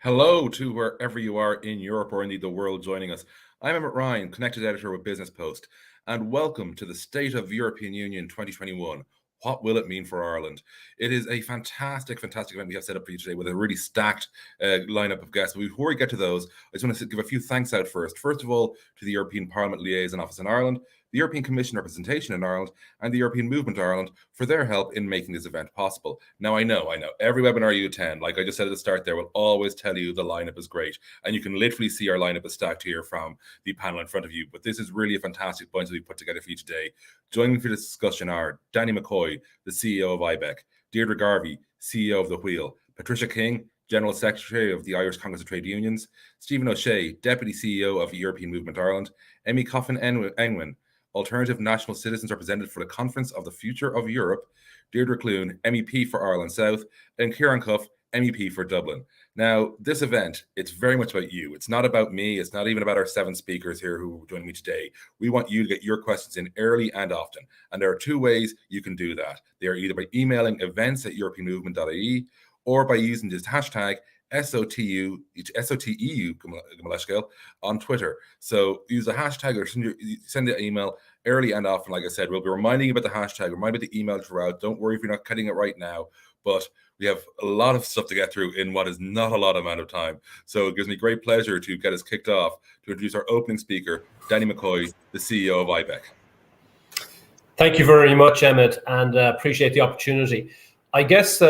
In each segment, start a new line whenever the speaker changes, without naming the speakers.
Hello to wherever you are in Europe or indeed the world joining us. I'm Emmett Ryan, Connected Editor with Business Post, and welcome to the State of European Union 2021. What will it mean for Ireland? It is a fantastic event we have set up for you today with a really stacked lineup of guests. But before we get to those, I just want to give a few thanks out first. First of all, to the European Parliament Liaison Office in Ireland, the European Commission Representation in Ireland, and the European Movement Ireland for their help in making this event possible. Now, I know, every webinar you attend, like I just said at the start there, will always tell you the lineup is great. And you can literally see our lineup is stacked here from the panel in front of you. But this is really a fantastic bunch that we put together for you today. Joining me for this discussion are Danny McCoy, the CEO of IBEC, Deirdre Garvey, CEO of The Wheel, Patricia King, General Secretary of the Irish Congress of Trade Unions, Stephen O'Shea, Deputy CEO of European Movement Ireland, Emmy, Cuffe and Nguyen, Alternative National Citizens Representative for the Conference of the Future of Europe, Deirdre Clune, MEP for Ireland South, and Ciarán Cuffe, MEP for Dublin. Now, this event, it's very much about you. It's not about me. It's not even about our 7 speakers here who are joining me today. We want you to get your questions in early and often. And there are 2 ways you can do that. They are either by emailing events@europeanmovement.ie or by using this hashtag SOTEU on Twitter. So use the hashtag or send an email early and often. Like I said, we'll be reminding you about the hashtag, remind you about the email throughout. Don't worry if you're not getting it right now, but we have a lot of stuff to get through in what is not a lot amount of time. So it gives me great pleasure to get us kicked off to introduce our opening speaker, Danny McCoy, the CEO of IBEC.
Thank you very much, Emmett, and appreciate the opportunity. I guess,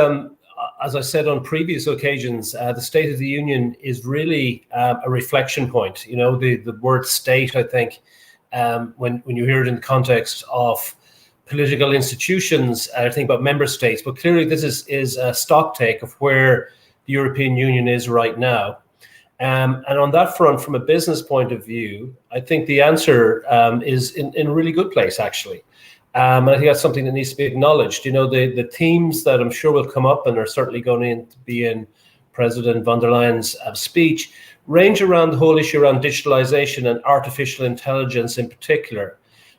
as I said on previous occasions, the State of the Union is really a reflection point. You know, the word state, I think, when you hear it in the context of political institutions, I think about member states, but clearly this is a stock take of where the European Union is right now. And on that front, from a business point of view, I think the answer is in a really good place, actually. And I think that's something that needs to be acknowledged. You know, the themes that I'm sure will come up and are certainly going to be in President von der Leyen's speech range around the whole issue around digitalization and artificial intelligence in particular.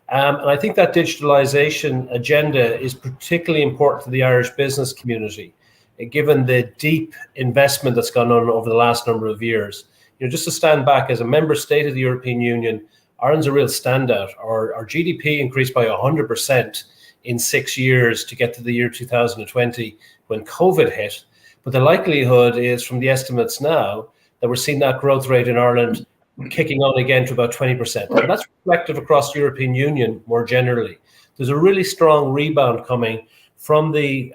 And I think that digitalization agenda is particularly important to the Irish business community, given the deep investment that's gone on over the last number of years. You know, just to stand back as a member state of the European Union, Ireland's a real standout. Our GDP increased by 100% in 6 years to get to the year 2020 when COVID hit. But the likelihood is, from the estimates now, that we're seeing that growth rate in Ireland kicking on again to about 20%. And that's reflective across the European Union more generally. There's a really strong rebound coming from the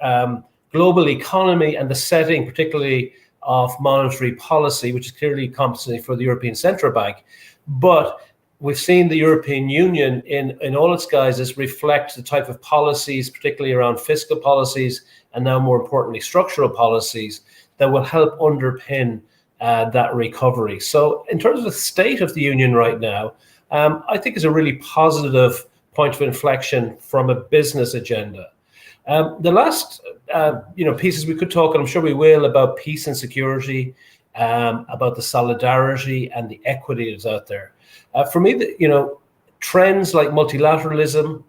global economy and the setting, particularly of monetary policy, which is clearly competency for the European Central Bank. But we've seen the European Union in all its guises reflect the type of policies, particularly around fiscal policies, and now more importantly, structural policies that will help underpin that recovery. So in terms of the state of the Union right now, I think is a really positive point of inflection from a business agenda. The last pieces we could talk, and I'm sure we will, about peace and security, about the solidarity and the equity that's out there. For me, trends like multilateralism,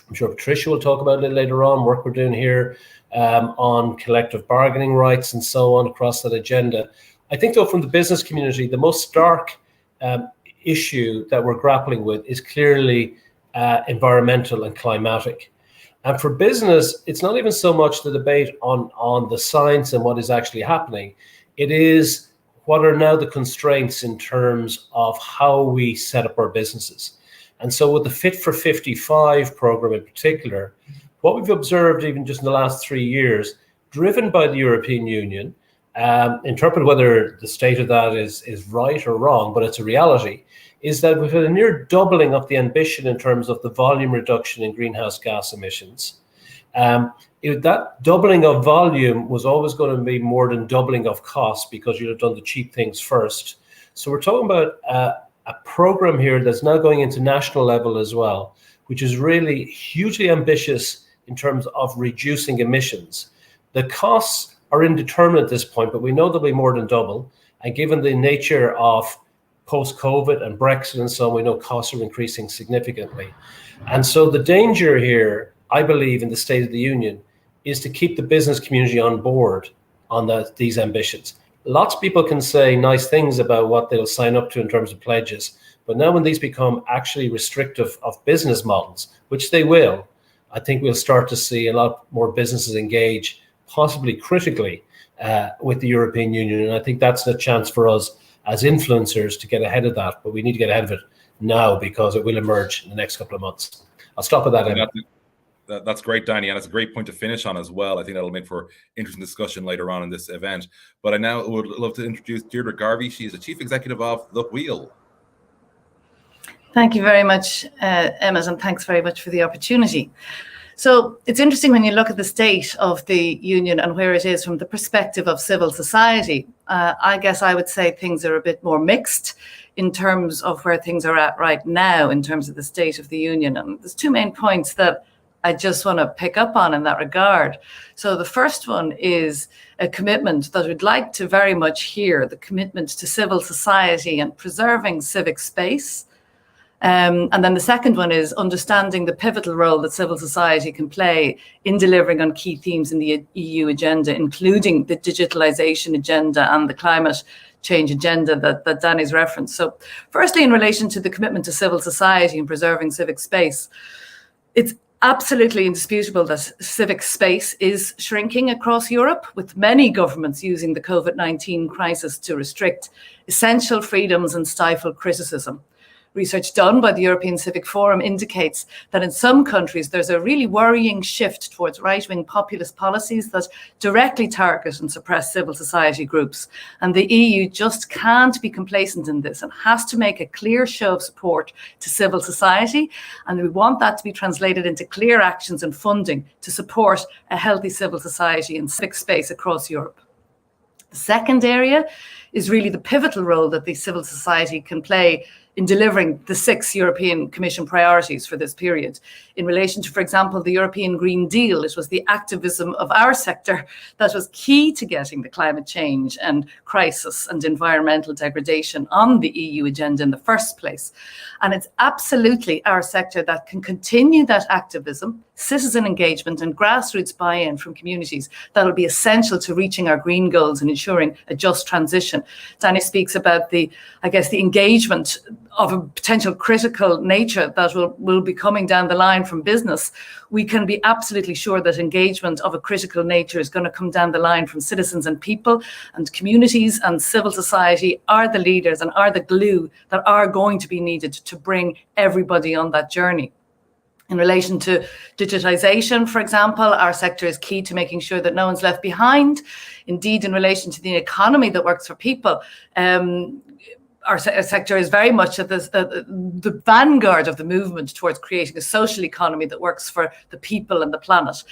I'm sure Patricia will talk about it later on, work we're doing here on collective bargaining rights and so on across that agenda. I think, though, from the business community, the most stark issue that we're grappling with is clearly environmental and climatic. And for business, it's not even so much the debate on the science and what is actually happening. It is what are now the constraints in terms of how we set up our businesses. And so with the Fit for 55 program in particular, what we've observed even just in the last 3 years, driven by the European Union, interpret whether the state of that is right or wrong, but it's a reality, is that we've had a near doubling of the ambition in terms of the volume reduction in greenhouse gas emissions. That doubling of volume was always going to be more than doubling of cost because you'd have done the cheap things first. So we're talking about a program here that's now going into national level as well, which is really hugely ambitious in terms of reducing emissions. The costs are indeterminate at this point, but we know there'll be more than double. And given the nature of post-COVID and Brexit and so on, we know costs are increasing significantly. And so the danger here, I believe, in the State of the Union is to keep the business community on board on these ambitions. lots of people can say nice things about what they'll sign up to in terms of pledges. But now when these become actually restrictive of business models, which they will, I think we'll start to see a lot more businesses engage, possibly critically, with the European Union. And I think that's a chance for us as influencers to get ahead of that. But we need to get ahead of it now because it will emerge in the next couple of months. I'll stop at that.
That's great, Danny, and it's a great point to finish on as well. I think that'll make for interesting discussion later on in this event. But I now would love to introduce Deirdre Garvey. She's the Chief Executive of The Wheel.
Thank you very much, Emmett, and thanks very much for the opportunity. So it's interesting when you look at the state of the union and where it is from the perspective of civil society. I guess I would say things are a bit more mixed in terms of where things are at right now in terms of the state of the union. And there's two main points that I just want to pick up on in that regard. So the first one is a commitment that we'd like to very much hear, the commitment to civil society and preserving civic space. And then the second one is understanding the pivotal role that civil society can play in delivering on key themes in the EU agenda, including the digitalization agenda and the climate change agenda that Danny's referenced. So firstly, in relation to the commitment to civil society and preserving civic space, it's absolutely indisputable that civic space is shrinking across Europe, with many governments using the COVID-19 crisis to restrict essential freedoms and stifle criticism. Research done by the European Civic Forum indicates that in some countries there's a really worrying shift towards right-wing populist policies that directly target and suppress civil society groups. And the EU just can't be complacent in this and has to make a clear show of support to civil society. And we want that to be translated into clear actions and funding to support a healthy civil society and civic space across Europe. The second area is really the pivotal role that the civil society can play in delivering the 6 European Commission priorities for this period. In relation to, for example, the European Green Deal, it was the activism of our sector that was key to getting the climate change and crisis and environmental degradation on the EU agenda in the first place. And it's absolutely our sector that can continue that activism, citizen engagement and grassroots buy-in from communities that will be essential to reaching our green goals and ensuring a just transition. Danny speaks about the engagement of a potential critical nature that will be coming down the line from business. We can be absolutely sure that engagement of a critical nature is going to come down the line from citizens and people, and communities and civil society are the leaders and are the glue that are going to be needed to bring everybody on that journey. In relation to digitization, for example, our sector is key to making sure that no one's left behind. Indeed, in relation to the economy that works for people, our sector is very much at the vanguard of the movement towards creating a social economy that works for the people and the planet.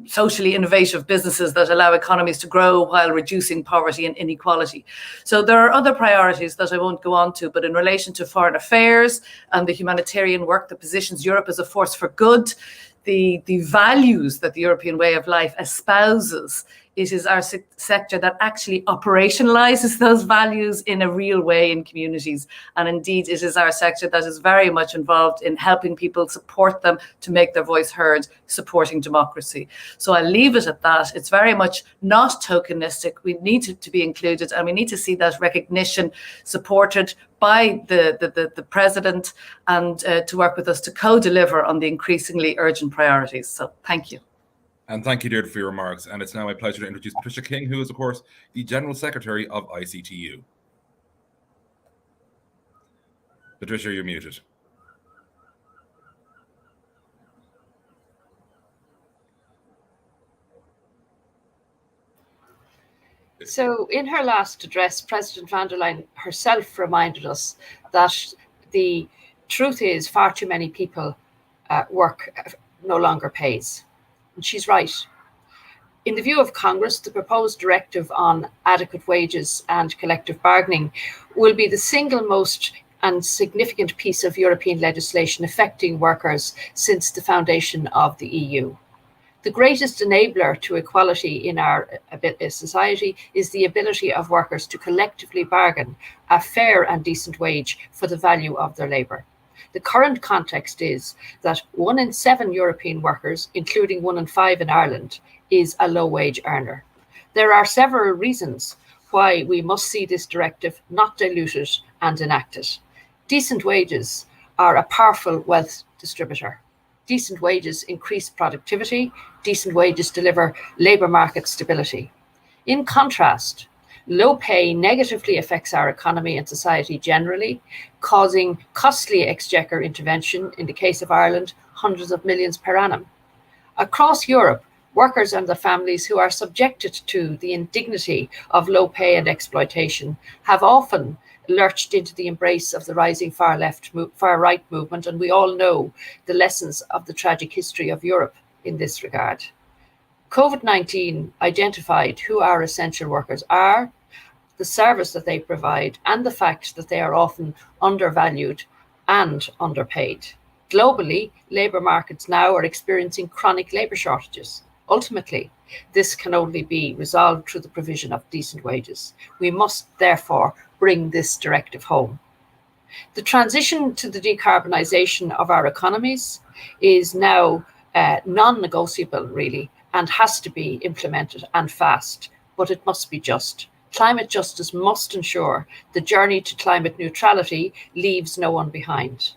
Socially innovative businesses that allow economies to grow while reducing poverty and inequality. So there are other priorities that I won't go on to, but in relation to foreign affairs and the humanitarian work that positions Europe as a force for good, the values that the European way of life espouses, it is our sector that actually operationalizes those values in a real way in communities. And indeed, it is our sector that is very much involved in helping people support them to make their voice heard, supporting democracy. So I'll leave it at that. It's very much not tokenistic. We need to be included, and we need to see that recognition supported by the President and to work with us to co-deliver on the increasingly urgent priorities. So thank you.
And thank you, Deirdre, for your remarks. And it's now my pleasure to introduce Patricia King, who is, of course, the General Secretary of ICTU. Patricia, you're muted.
So in her last address, President von der Leyen herself reminded us that the truth is far too many people work no longer pays. And she's right. In the view of Congress, the proposed directive on adequate wages and collective bargaining will be the single most and significant piece of European legislation affecting workers since the foundation of the EU. The greatest enabler to equality in our society is the ability of workers to collectively bargain a fair and decent wage for the value of their labour. The current context is that 1 in 7 European workers, including 1 in 5 in Ireland, is a low-wage earner. There are several reasons why we must see this directive not diluted and enacted. Decent wages are a powerful wealth distributor. Decent wages increase productivity. Decent wages deliver labour market stability. In contrast, low pay negatively affects our economy and society generally, causing costly exchequer intervention, in the case of Ireland, hundreds of millions per annum. Across Europe, workers and their families who are subjected to the indignity of low pay and exploitation have often lurched into the embrace of the rising far right movement, and we all know the lessons of the tragic history of Europe in this regard. COVID-19 identified who our essential workers are, the service that they provide, and the fact that they are often undervalued and underpaid. Globally, labour markets now are experiencing chronic labour shortages. Ultimately, this can only be resolved through the provision of decent wages. We must therefore bring this directive home. The transition to the decarbonisation of our economies is now non-negotiable, really, and has to be implemented, and fast, but it must be just. Climate justice must ensure the journey to climate neutrality leaves no one behind.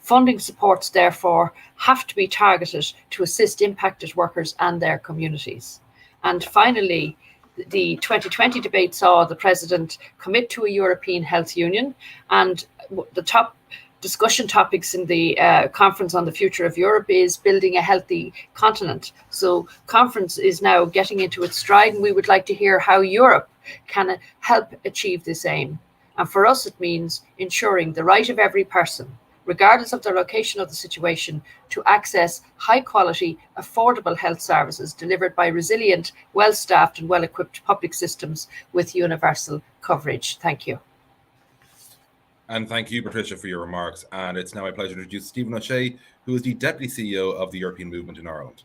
Funding supports, therefore, have to be targeted to assist impacted workers and their communities. And finally, the 2020 debate saw the President commit to a European Health Union, and the top discussion topics in the Conference on the Future of Europe is building a healthy continent. So conference is now getting into its stride, and we would like to hear how Europe can help achieve this aim. And for us, it means ensuring the right of every person, regardless of the location of the situation, to access high-quality, affordable health services delivered by resilient, well-staffed and well-equipped public systems with universal coverage. Thank you.
And thank you, Patricia, for your remarks. And it's now my pleasure to introduce Stephen O'Shea, who is the Deputy CEO of the European Movement in Ireland.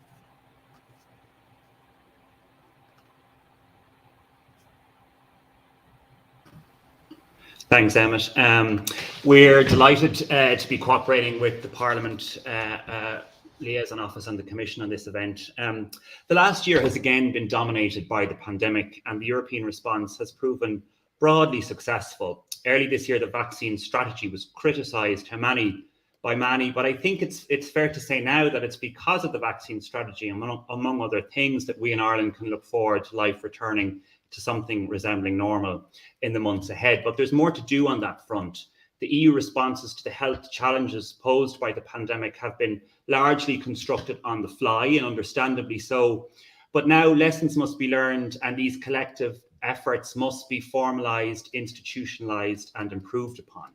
Thanks, Emmett. We're delighted to be cooperating with the Parliament Liaison Office and the Commission on this event. The last year has again been dominated by the pandemic, and the European response has proven broadly successful. Early this year, the vaccine strategy was criticised by many, but I think it's fair to say now that it's because of the vaccine strategy, among other things, that we in Ireland can look forward to life returning to something resembling normal in the months ahead. But there's more to do on that front. The EU responses to the health challenges posed by the pandemic have been largely constructed on the fly, and understandably so. But now lessons must be learned, and these collective efforts must be formalised, institutionalised and improved upon.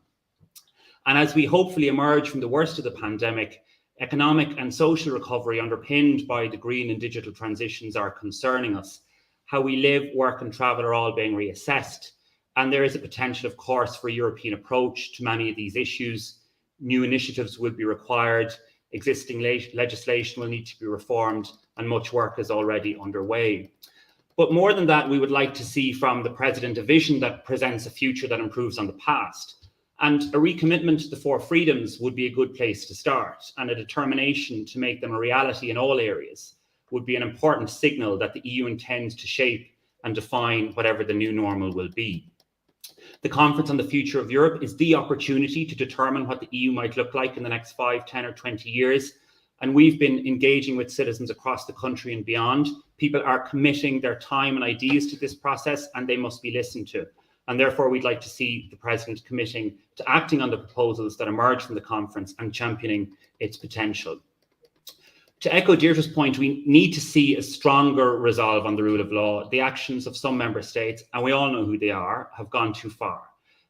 And as we hopefully emerge from the worst of the pandemic, economic and social recovery underpinned by the green and digital transitions are concerning us. How we live, work and travel are all being reassessed. And there is a potential, of course, for a European approach to many of these issues. New initiatives will be required, existing legislation will need to be reformed, and much work is already underway. But more than that, we would like to see from the President a vision that presents a future that improves on the past. And a recommitment to the four freedoms would be a good place to start, and a determination to make them a reality in all areas would be an important signal that the EU intends to shape and define whatever the new normal will be. The Conference on the Future of Europe is the opportunity to determine what the EU might look like in the next 5, 10 or 20 years. And we've been engaging with citizens across the country and beyond. People are committing their time and ideas to this process, and they must be listened to. And therefore, we'd like to see the President committing to acting on the proposals that emerge from the conference and championing its potential. To echo Deirdre's point, we need to see a stronger resolve on the rule of law. The actions of some member states, and we all know who they are, have gone too far.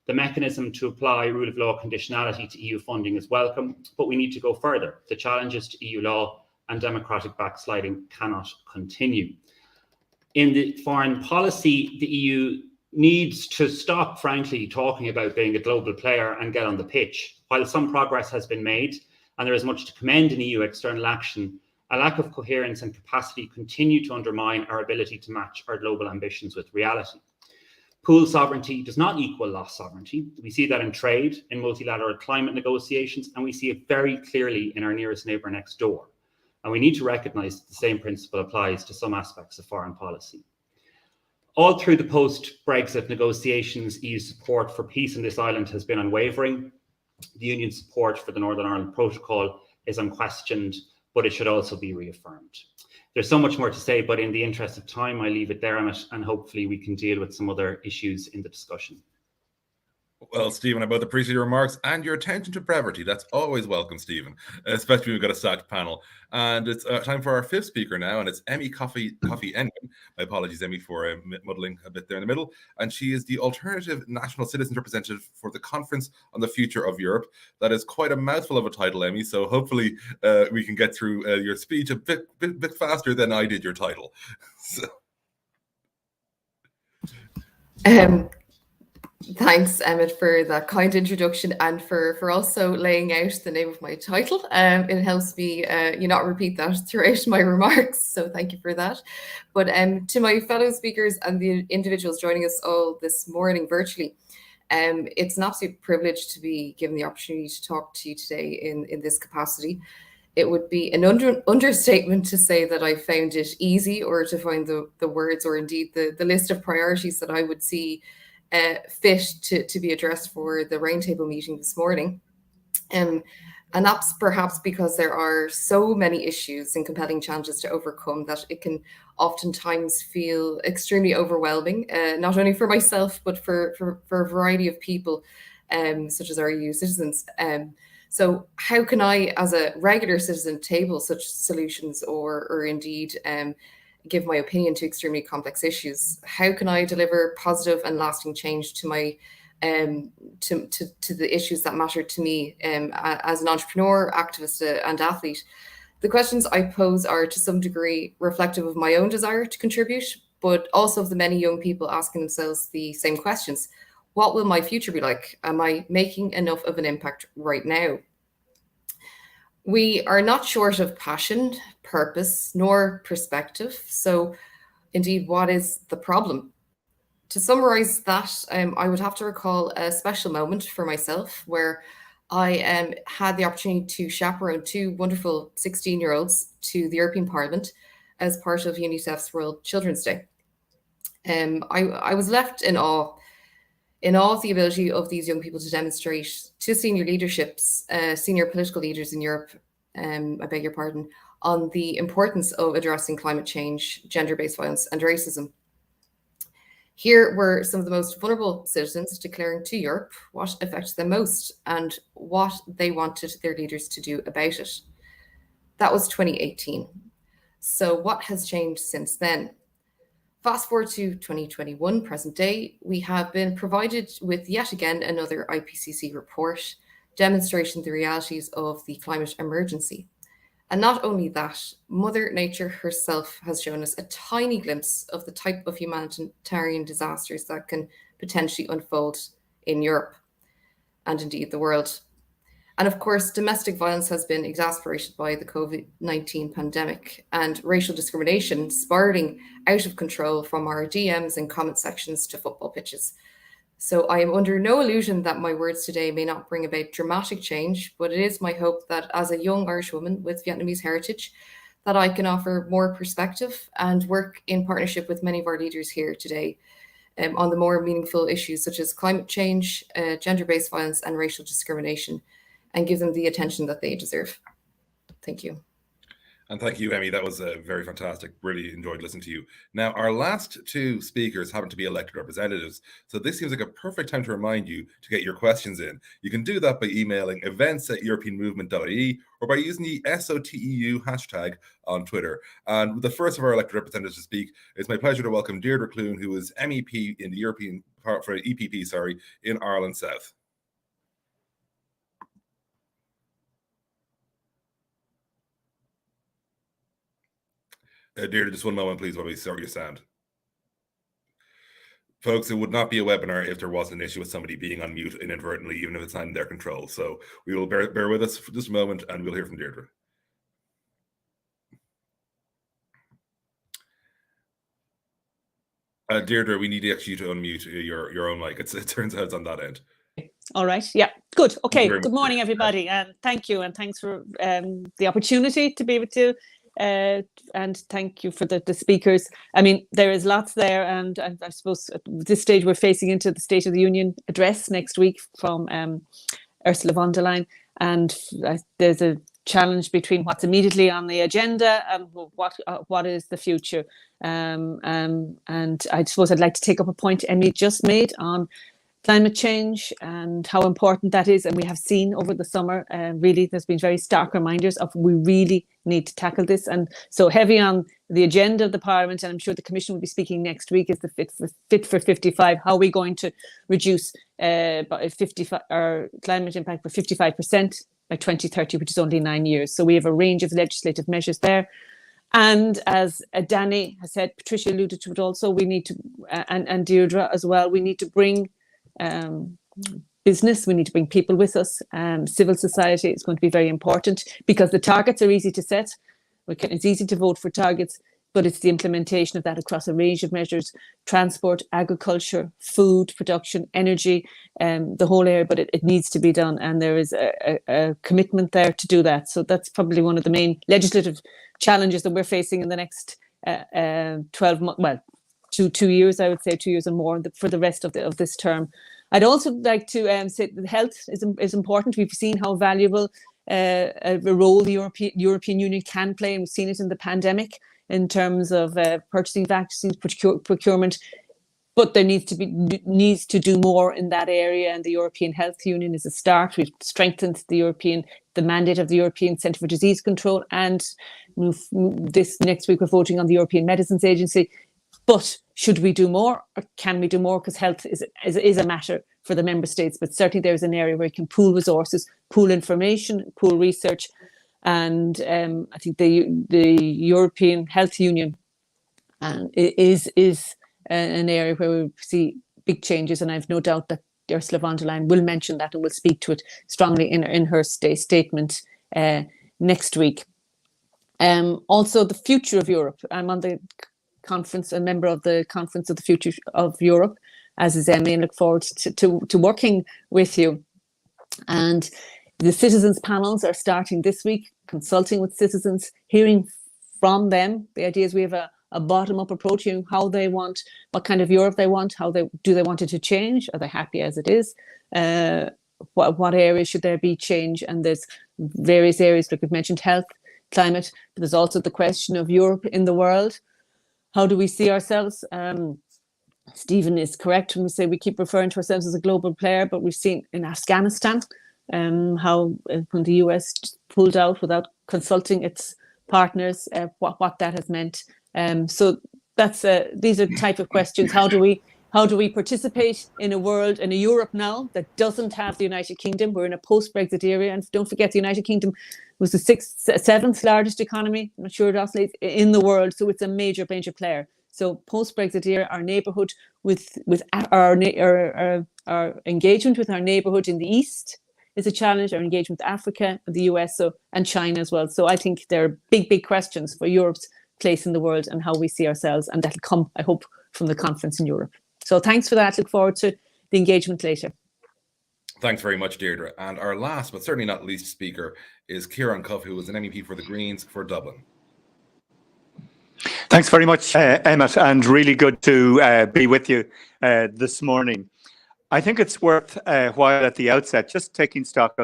The mechanism to apply rule of law conditionality to EU funding is welcome, but we need to go further. The challenges to EU law and democratic backsliding cannot continue. In the foreign policy, the EU needs to stop, frankly, talking about being a global player and get on the pitch. While some progress has been made, and there is much to commend in EU external action, a lack of coherence and capacity continue to undermine our ability to match our global ambitions with reality. Pool sovereignty does not equal lost sovereignty. We see that in trade, in multilateral climate negotiations, and we see it very clearly in our nearest neighbour next door. And we need to recognise that the same principle applies to some aspects of foreign policy. All through the post-Brexit negotiations, EU support for peace in this island has been unwavering. The Union's support for the Northern Ireland Protocol is unquestioned, but it should also be reaffirmed. There's so much more to say, but in the interest of time, I leave it there, Emmett, and hopefully we can deal with some other issues in the discussion.
Well, Stephen, I both appreciate your remarks and your attention to brevity. That's always welcome, Stephen, especially when we've got a stacked panel. And it's time for our fifth speaker now, and it's Emmy Coffey Nguyen. My apologies, Emmy, for muddling a bit there in the middle. And she is the Alternative National Citizens Representative for the Conference on the Future of Europe. That is quite a mouthful of a title, Emmy, so hopefully we can get through your speech a bit faster than I did your title. So.
Thanks, Emmett, for that kind introduction and for also laying out the name of my title. It helps me not repeat that throughout my remarks, so thank you for that. But to my fellow speakers and the individuals joining us all this morning virtually, it's an absolute privilege to be given the opportunity to talk to you today in this capacity. It would be an understatement to say that I found it easy or to find the words or indeed the list of priorities that I would see fit to be addressed for the roundtable meeting this morning. And that's perhaps because there are so many issues and compelling challenges to overcome that it can oftentimes feel extremely overwhelming, not only for myself, but for a variety of people, such as our EU citizens. So how can I, as a regular citizen, table such solutions or indeed give my opinion to extremely complex issues? How can I deliver positive and lasting change to my to the issues that matter to me as an entrepreneur, activist, and athlete? The questions I pose are to some degree reflective of my own desire to contribute, but also of the many young people asking themselves the same questions. What will my future be like? Am I making enough of an impact right now? We are not short of passion, purpose, nor perspective. So indeed, what is the problem? To summarize that, I would have to recall a special moment for myself where I had the opportunity to chaperone two wonderful 16-year-olds to the European Parliament as part of UNICEF's World Children's Day. I was left in awe of the ability of these young people to demonstrate to senior leaderships, senior political leaders in Europe, I beg your pardon, on the importance of addressing climate change, gender-based violence, and racism. Here were some of the most vulnerable citizens declaring to Europe what affected them most and what they wanted their leaders to do about it. That was 2018. So what has changed since then? Fast forward to 2021, present day, we have been provided with yet again another IPCC report demonstrating the realities of the climate emergency. And not only that, Mother Nature herself has shown us a tiny glimpse of the type of humanitarian disasters that can potentially unfold in Europe and indeed the world. And of course, domestic violence has been exacerbated by the COVID-19 pandemic and racial discrimination spiraling out of control from our DMs and comment sections to football pitches. So I am under no illusion that my words today may not bring about dramatic change, but it is my hope that as a young Irish woman with Vietnamese heritage, that I can offer more perspective and work in partnership with many of our leaders here today on the more meaningful issues such as climate change, gender-based violence and racial discrimination, and give them the attention that they deserve. Thank you.
And thank you, Emmy. That was very fantastic. Really enjoyed listening to you. Now, our last two speakers happen to be elected representatives, so this seems like a perfect time to remind you to get your questions in. You can do that by emailing events@europeanmovement.ie or by using the SOTEU hashtag on Twitter. And the first of our elected representatives to speak, it's my pleasure to welcome Deirdre Clune, who is MEP in the European for EPP, in Ireland South. Deirdre, just one moment, please, while we sort your sound. Folks, it would not be a webinar if there wasn't an issue with somebody being on mute inadvertently, even if it's not in their control. So we will bear with us for just a moment and we'll hear from Deirdre. Deirdre, we need actually to unmute your own mic. It turns out it's on that end.
All right. Yeah, good. Okay. Good morning, everybody. And thank you. And thanks for the opportunity to be able to and thank you for the speakers. I mean, there is lots there, and I suppose at this stage we're facing into the State of the Union address next week from Ursula von der Leyen, and there's a challenge between what's immediately on the agenda and what is the future. And I suppose I'd like to take up a point Emmy just made on climate change and how important that is. And we have seen over the summer, really, there's been very stark reminders of we really need to tackle this. And so heavy on the agenda of the Parliament, and I'm sure the Commission will be speaking next week, is the Fit for 55. How are we going to reduce our climate impact by 55% by 2030, which is only 9 years. So we have a range of legislative measures there. And as Danny has said, Patricia alluded to it also, we need to, and Deirdre as well, we need to bring business, we need to bring people with us. Civil society is going to be very important because the targets are easy to set. It's easy to vote for targets, but it's the implementation of that across a range of measures: transport, agriculture, food production, energy, the whole area. But it needs to be done, and there is a commitment there to do that. So that's probably one of the main legislative challenges that we're facing in the next 12 months. Well, 2 years, I would say 2 years and more for the rest of this term. I'd also like to say that health is important. We've seen how valuable a role the European Union can play, and we've seen it in the pandemic in terms of purchasing vaccines, procurement. But there needs to do more in that area, and the European Health Union is a start. We've strengthened the mandate of the European Centre for Disease Control, and this next week we're voting on the European Medicines Agency. But should we do more, or can we do more? Because health is a matter for the member states, but certainly there's an area where you can pool resources, pool information, pool research, and I think the European Health Union is an area where we see big changes, and I've no doubt that Ursula von der Leyen will mention that and will speak to it strongly in her statement next week. Also, the future of Europe. I'm on the conference, a member of the Conference of the Future of Europe, as is Emmy, and look forward to working with you. And the citizens panels are starting this week, consulting with citizens, hearing from them. The idea is we have a bottom-up approach, how they want, what kind of Europe they want, do they want it to change? Are they happy as it is? What areas should there be change? And there's various areas, like we've mentioned, health, climate, but there's also the question of Europe in the world. How do we see ourselves? Stephen is correct when we say we keep referring to ourselves as a global player, but we've seen in Afghanistan how when the US pulled out without consulting its partners, what that has meant. So that's these are the type of questions. How do we participate in a world, in a Europe now that doesn't have the United Kingdom? We're in a post-Brexit era, and don't forget the United Kingdom was the seventh largest economy, I'm not sure it oscillates, in the world. So it's a major player. So post-Brexit era, our neighbourhood with our engagement with our neighbourhood in the East is a challenge. Our engagement with Africa, the US, and China as well. So I think there are big questions for Europe's place in the world and how we see ourselves, and that'll come, I hope, from the conference in Europe. So thanks for that. Look forward to the engagement later.
Thanks very much, Deirdre. And our last, but certainly not least speaker is Ciarán Cuffe, who is an MEP for the Greens for Dublin.
Thanks very much, Emmett, and really good to be with you this morning. I think it's worth while at the outset just taking stock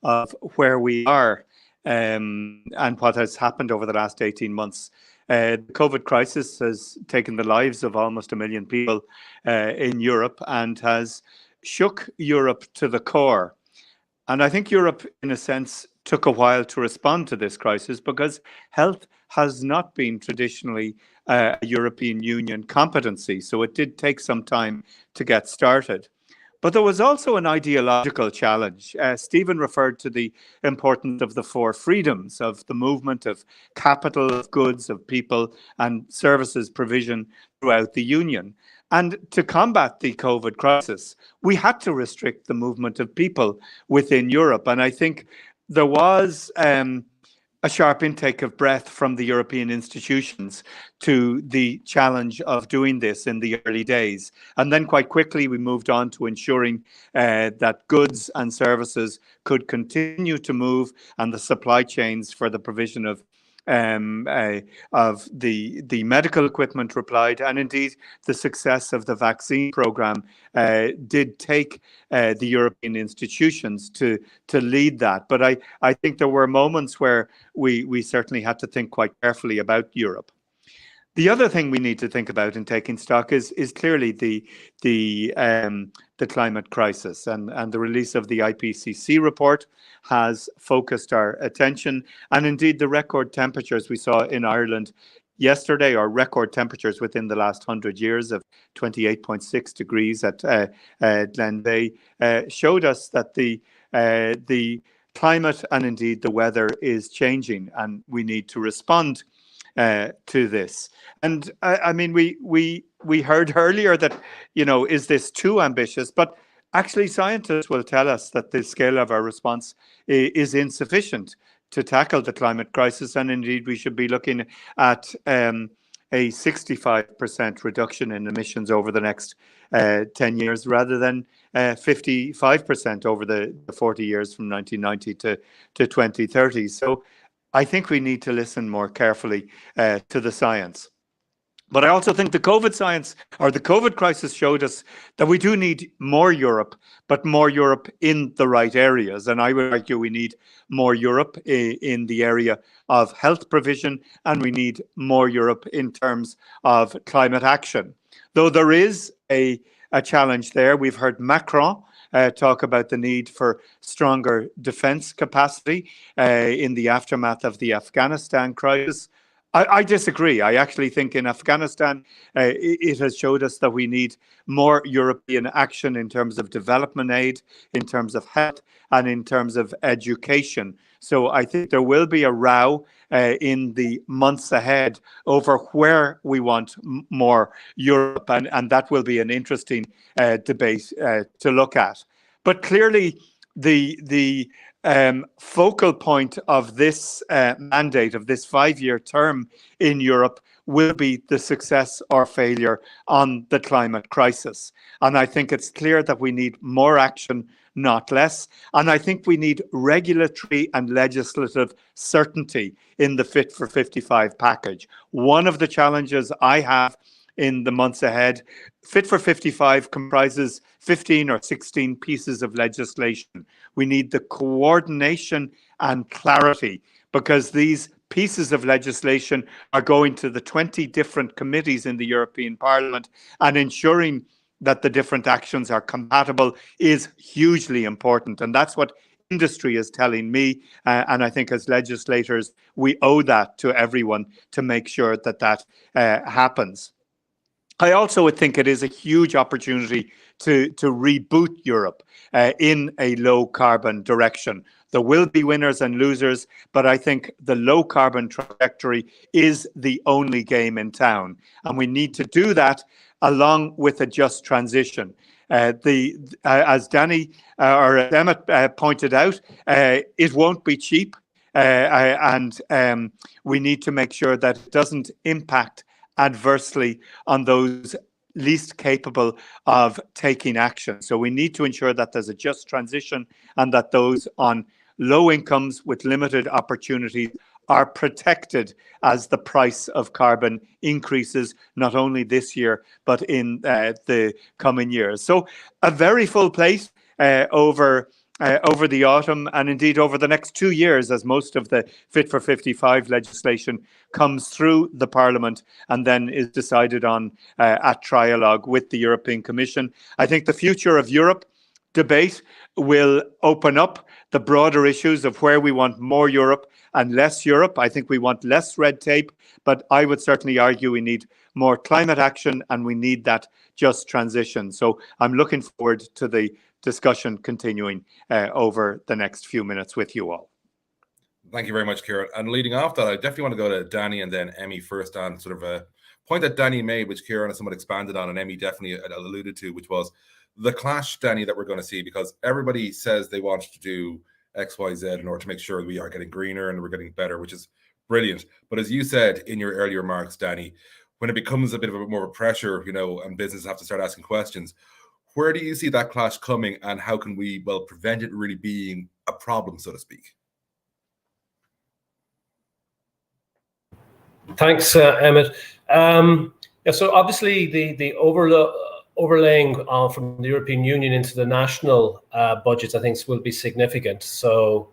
of where we are and what has happened over the last 18 months. The COVID crisis has taken the lives of almost 1 million people in Europe and has shook Europe to the core. And I think Europe, in a sense, took a while to respond to this crisis because health has not been traditionally a European Union competency. So it did take some time to get started. But there was also an ideological challenge. Stephen referred to the importance of the 4 freedoms, of the movement of capital, of goods, of people, and services provision throughout the Union. And to combat the COVID crisis, we had to restrict the movement of people within Europe. And I think there was a sharp intake of breath from the European institutions to the challenge of doing this in the early days. And then quite quickly, we moved on to ensuring that goods and services could continue to move and the supply chains for the provision of of the medical equipment replied, and indeed the success of the vaccine program did take the European institutions to lead that. But I think there were moments where we certainly had to think quite carefully about Europe. The other thing we need to think about in taking stock is clearly the climate crisis, and the release of the IPCC report has focused our attention, and indeed the record temperatures we saw in Ireland yesterday, or record temperatures within the last 100 years of 28.6 degrees at Glen Bay, showed us that the climate and indeed the weather is changing, and we need to respond to this. And I mean, we heard earlier that, is this too ambitious? But actually, scientists will tell us that the scale of our response is insufficient to tackle the climate crisis, and indeed we should be looking at a 65% reduction in emissions over the next 10 years rather than 55% over the 40 years from 1990 to 2030. So I think we need to listen more carefully to the science. But I also think the COVID crisis showed us that we do need more Europe, but more Europe in the right areas. And I would argue we need more Europe in the area of health provision, and we need more Europe in terms of climate action. Though there is a challenge there. We've heard Macron talk about the need for stronger defense capacity in the aftermath of the Afghanistan crisis. I disagree. I actually think in Afghanistan, it has showed us that we need more European action in terms of development aid, in terms of health, and in terms of education. So I think there will be a row in the months ahead over where we want more Europe, and that will be an interesting debate to look at. But clearly, the focal point of this mandate, of this 5-year term in Europe, will be the success or failure on the climate crisis. And I think it's clear that we need more action, not less. And I think we need regulatory and legislative certainty in the Fit for 55 package. One of the challenges I have in the months ahead, Fit for 55 comprises 15 or 16 pieces of legislation. We need the coordination and clarity, because these pieces of legislation are going to the 20 different committees in the European Parliament, and ensuring that the different actions are compatible is hugely important. And that's what industry is telling me. And I think as legislators, we owe that to everyone to make sure that that happens. I also would think it is a huge opportunity to reboot Europe in a low carbon direction. There will be winners and losers, but I think the low carbon trajectory is the only game in town. And we need to do that along with a just transition. As Danny or Emma pointed out, it won't be cheap. And we need to make sure that it doesn't impact adversely on those least capable of taking action. So we need to ensure that there's a just transition, and that those on low incomes with limited opportunities are protected as the price of carbon increases, not only this year, but in the coming years. So a very full plate over the autumn, and indeed over the next 2 years, as most of the Fit for 55 legislation comes through the Parliament and then is decided on at trialogue with the European Commission. I think the future of Europe debate will open up the broader issues of where we want more Europe and less Europe. I think we want less red tape, but I would certainly argue we need more climate action, and we need that just transition. So I'm looking forward to the discussion continuing over the next few minutes with you all.
Thank you very much, Ciarán. And leading off that, I definitely want to go to Danny and then Emmy first on sort of a point that Danny made, which Ciarán has somewhat expanded on, and Emmy definitely alluded to, which was the clash, Danny, that we're going to see, because everybody says they want to do X, Y, Z in order to make sure we are getting greener and we're getting better, which is brilliant. But as you said in your earlier remarks, Danny, when it becomes a bit of a more of a pressure, and businesses have to start asking questions, where do you see that clash coming, and how can we, prevent it really being a problem, so to speak?
Thanks, Emmett. So obviously the overlaying from the European Union into the national budgets, I think, will be significant. So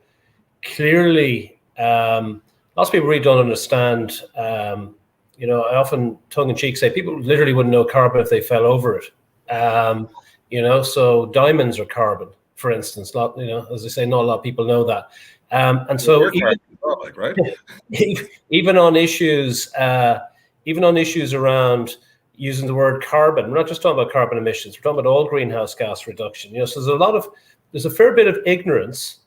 clearly, lots of people really don't understand. I often tongue-in-cheek say people literally wouldn't know carbon if they fell over it. So diamonds are carbon, for instance. As I say, not a lot of people know that. And so even on issues around using the word carbon, we're not just talking about carbon emissions, we're talking about all greenhouse gas reduction. So there's a fair bit of ignorance,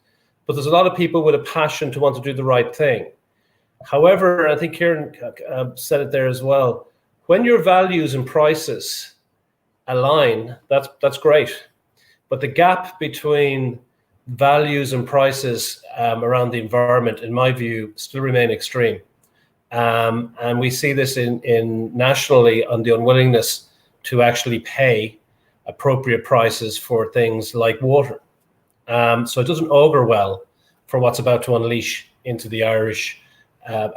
but there's a lot of people with a passion to want to do the right thing. However, I think Ciarán said it there as well, when your values and prices align, that's great. But the gap between values and prices around the environment, in my view, still remain extreme. And we see this in nationally on the unwillingness to actually pay appropriate prices for things like water. So it doesn't augur well for what's about to unleash into the Irish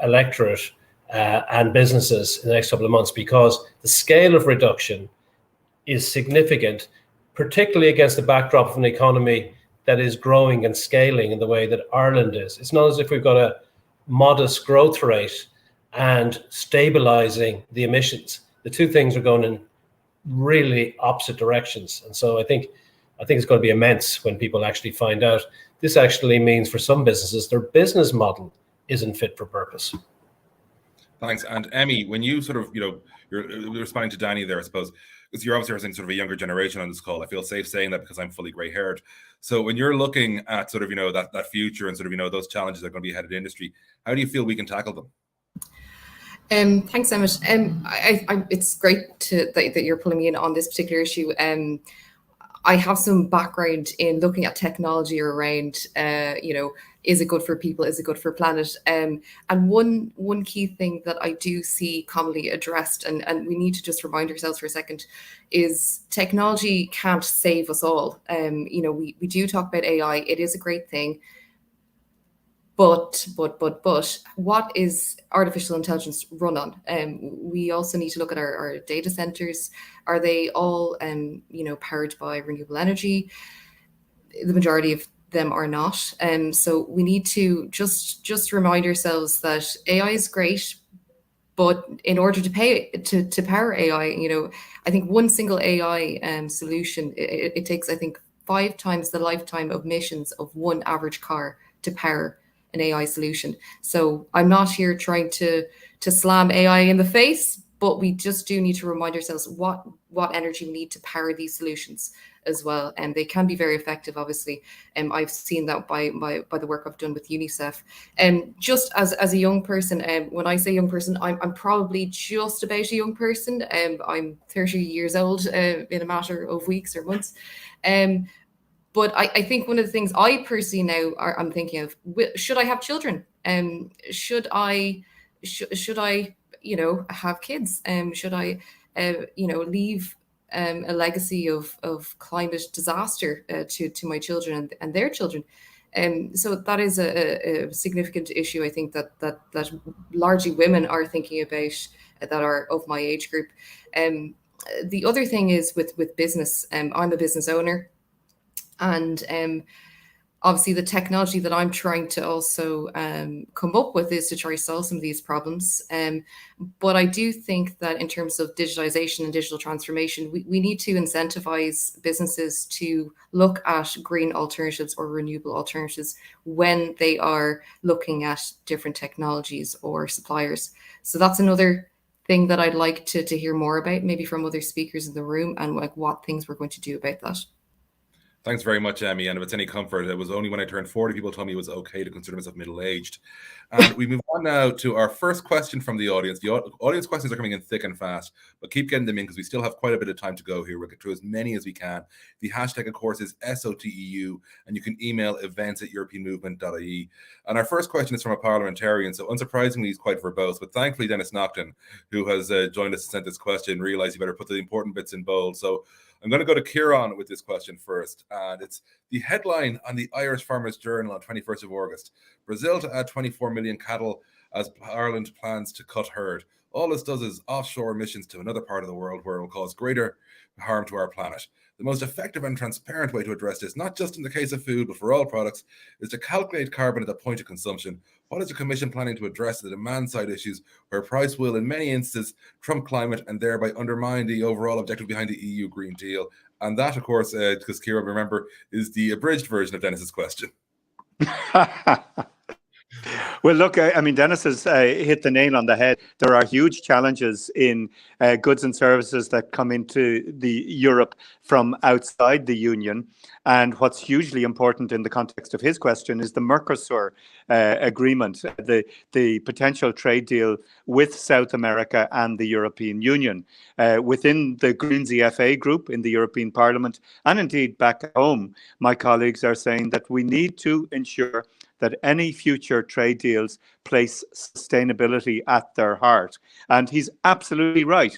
electorate and businesses in the next couple of months, because the scale of reduction is significant, particularly against the backdrop of an economy that is growing and scaling in the way that Ireland is. It's not as if we've got a modest growth rate and stabilizing the emissions. The two things are going in really opposite directions. And so I think it's going to be immense when people actually find out. This actually means for some businesses, their business model isn't fit for purpose.
Thanks. And Emmy, when you sort of, you're responding to Danny there, I suppose, because you're obviously representing sort of a younger generation on this call. I feel safe saying that because I'm fully grey-haired. So when you're looking at sort of, that future and sort of, those challenges that are going to be ahead of the industry, how do you feel we can tackle them?
Thanks, Emmett. It's great that you're pulling me in on this particular issue. I have some background in looking at technology around, is it good for people? Is it good for planet? And one key thing that I do see commonly addressed, and we need to just remind ourselves for a second, is technology can't save us all. We do talk about AI. It is a great thing. But what is artificial intelligence run on? We also need to look at our data centers. Are they all, powered by renewable energy? The majority of them are not. So we need to just remind ourselves that AI is great, but in order to power AI, I think one single AI solution, it takes, I think, 5 times the lifetime of emissions of one average car to power an AI solution. So I'm not here trying to slam AI in the face, but we just do need to remind ourselves what energy we need to power these solutions as well. And they can be very effective, obviously. I've seen that by the work I've done with UNICEF. Just as a young person, when I say young person, I'm probably just about a young person. I'm 30 years old in a matter of weeks or months. But I think one of the things I personally now I'm thinking of, should I have children? Should I have kids? Should I leave a legacy of climate disaster to my children and their children? So that is a significant issue, I think, that largely women are thinking about that are of my age group. The other thing is with business. I'm a business owner. And obviously the technology that I'm trying to also come up with is to try to solve some of these problems. But I do think that in terms of digitalization and digital transformation, we need to incentivize businesses to look at green alternatives or renewable alternatives when they are looking at different technologies or suppliers. So that's another thing that I'd like to hear more about, maybe from other speakers in the room, and like what things we're going to do about that.
Thanks very much, Emmy. And if it's any comfort, it was only when I turned 40 people told me it was okay to consider myself middle-aged. And we move on now to our first question from the audience. The audience questions are coming in thick and fast, but keep getting them in because we still have quite a bit of time to go here. We'll get through as many as we can. The hashtag, of course, is SOTEU, and you can email events@europeanmovement.ie. And our first question is from a parliamentarian, so unsurprisingly, he's quite verbose, but thankfully, Dennis Naughton, who has joined us and sent this question, realized you better put the important bits in bold. So I'm going to go to Ciarán with this question first, and it's the headline on the Irish Farmers Journal on 21st of August. Brazil to add 24 million cattle as Ireland plans to cut herd. All this does is offshore emissions to another part of the world where it will cause greater harm to our planet. The most effective and transparent way to address this, not just in the case of food, but for all products, is to calculate carbon at the point of consumption. What is the Commission planning to address the demand side issues where price will, in many instances, trump climate and thereby undermine the overall objective behind the EU Green Deal? And that, of course, because Ciarán, remember, is the abridged version of Dennis's question.
Well, look, I mean, Dennis has hit the nail on the head. There are huge challenges in goods and services that come into the Europe from outside the Union. And what's hugely important in the context of his question is the Mercosur agreement, the potential trade deal with South America and the European Union. Within the Greens EFA group in the European Parliament, and indeed back at home, my colleagues are saying that we need to ensure that any future trade deals place sustainability at their heart. And he's absolutely right.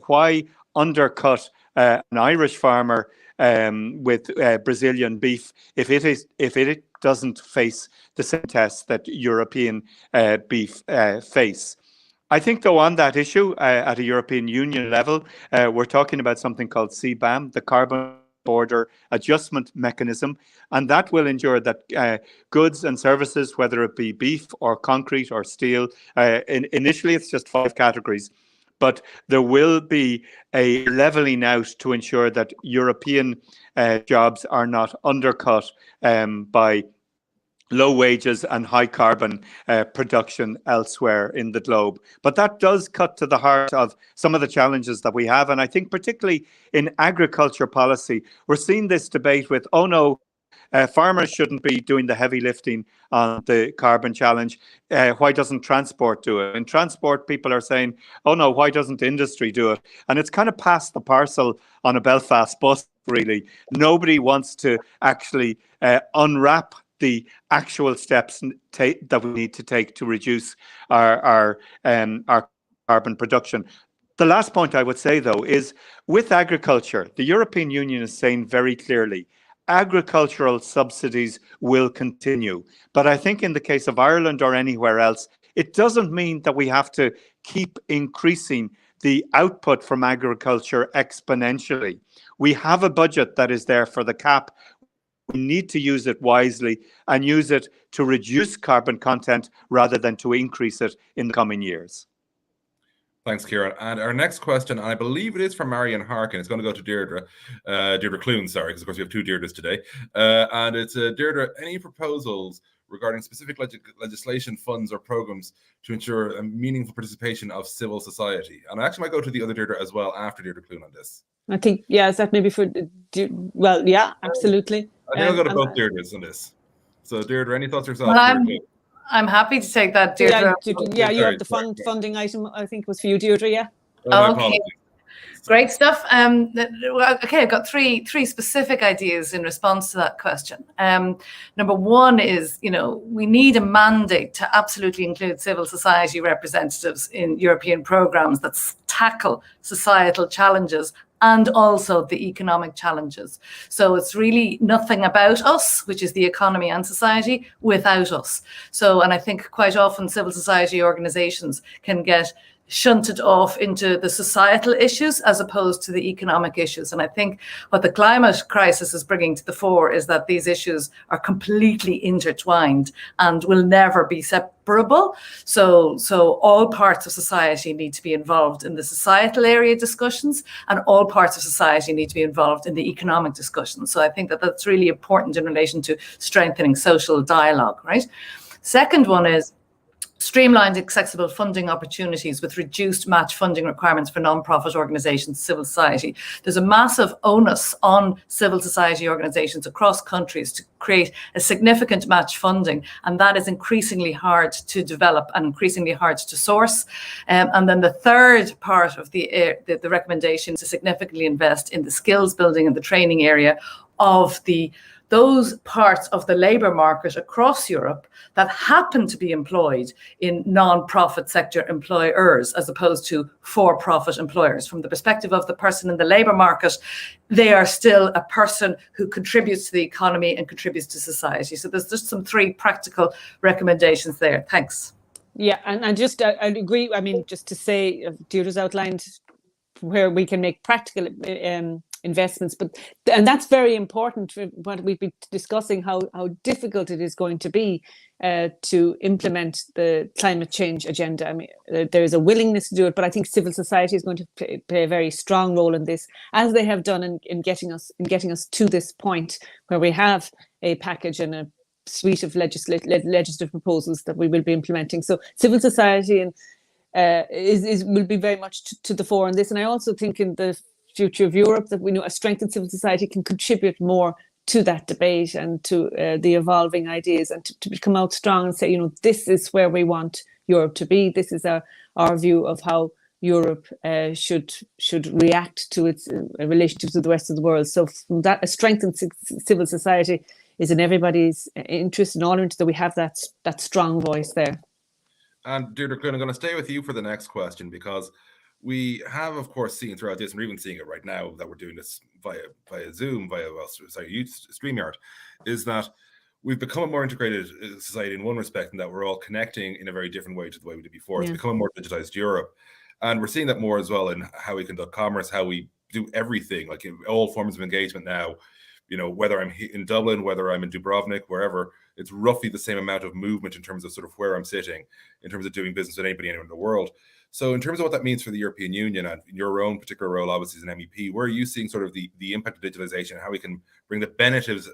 Why undercut an Irish farmer with Brazilian beef if it doesn't face the same tests that European beef face? I think, though, on that issue, at a European Union level, we're talking about something called CBAM, the Carbon Border Adjustment Mechanism, and that will ensure that goods and services, whether it be beef or concrete or steel, initially it's just 5 categories, but there will be a levelling out to ensure that European jobs are not undercut by low wages and high carbon production elsewhere in the globe. But that does cut to the heart of some of the challenges that we have. And I think particularly in agriculture policy, we're seeing this debate with, oh no, farmers shouldn't be doing the heavy lifting on the carbon challenge. Why doesn't transport do it? In transport, people are saying, oh no, why doesn't industry do it? And it's kind of past the parcel on a Belfast bus, really. Nobody wants to actually unwrap the actual steps that we need to take to reduce our carbon production. The last point I would say, though, is with agriculture, the European Union is saying very clearly, agricultural subsidies will continue. But I think in the case of Ireland or anywhere else, it doesn't mean that we have to keep increasing the output from agriculture exponentially. We have a budget that is there for the CAP. We need to use it wisely and use it to reduce carbon content rather than to increase it in the coming years.
Thanks, Ciarán. And our next question, and I believe it is from Marion Harkin. It's going to go to Deirdre. Deirdre Clune, sorry, because of course we have 2 Deirdres today. And it's Deirdre, any proposals regarding specific legislation, funds or programs to ensure a meaningful participation of civil society? And I actually might go to the other Deirdre as well after Deirdre Clune on this.
I think, yeah, is that maybe for, well, yeah, absolutely.
I think I'll go to both Deirdres on this. So Deirdre, any thoughts yourself?
Well, I'm happy to take that, Deirdre.
Yeah, you have the funding item, I think was for you, Deirdre, yeah?
Okay. Great stuff. Okay, I've got three specific ideas in response to that question. Number one is, we need a mandate to absolutely include civil society representatives in European programs that tackle societal challenges and also the economic challenges. So it's really nothing about us, which is the economy and society, without us. So, and I think quite often civil society organizations can get shunted off into the societal issues as opposed to the economic issues. And I think what the climate crisis is bringing to the fore is that these issues are completely intertwined and will never be separable. So all parts of society need to be involved in the societal area discussions, and all parts of society need to be involved in the economic discussions. So I think that that's really important in relation to strengthening social dialogue, right? Second one is streamlined accessible funding opportunities with reduced match funding requirements for non-profit organisations, civil society. There's a massive onus on civil society organisations across countries to create a significant match funding, and that is increasingly hard to develop and increasingly hard to source. And then the third part of the recommendation is to significantly invest in the skills building and the training area of those parts of the labour market across Europe that happen to be employed in non-profit sector employers as opposed to for-profit employers. From the perspective of the person in the labour market, they are still a person who contributes to the economy and contributes to society. So there's just some 3 practical recommendations there. Thanks.
Yeah, and I agree. I mean, just to say, Deirdre's outlined where we can make practical investments, and that's very important for what we've been discussing, how difficult it is going to be to implement the climate change agenda. I mean, there is a willingness to do it, but I think civil society is going to play a very strong role in this, as they have done in getting us to this point where we have a package and a suite of legislative proposals that we will be implementing. So civil society and will be very much to the fore in this. And I also think in the future of Europe that we know a strengthened civil society can contribute more to that debate and to the evolving ideas, and to come out strong and say, you know, this is where we want Europe to be. This is our view of how Europe should react to its relationships with the rest of the world. So from that, a strengthened civil society is in everybody's interest, and all interest that we have that strong voice there.
And Deirdre, I'm going to stay with you for the next question, because we have, of course, seen throughout this, and we're even seeing it right now that we're doing this via Zoom, StreamYard, is that we've become a more integrated society in one respect, in that we're all connecting in a very different way to the way we did before. It's become a more digitized Europe. And we're seeing that more as well in how we conduct commerce, how we do everything, like in all forms of engagement now. You know, whether I'm in Dublin, whether I'm in Dubrovnik, wherever, it's roughly the same amount of movement in terms of sort of where I'm sitting, in terms of doing business with anybody anywhere in the world. So in terms of what that means for the European Union and your own particular role, obviously, as an MEP, where are you seeing sort of the impact of digitalization, and how we can bring the benefits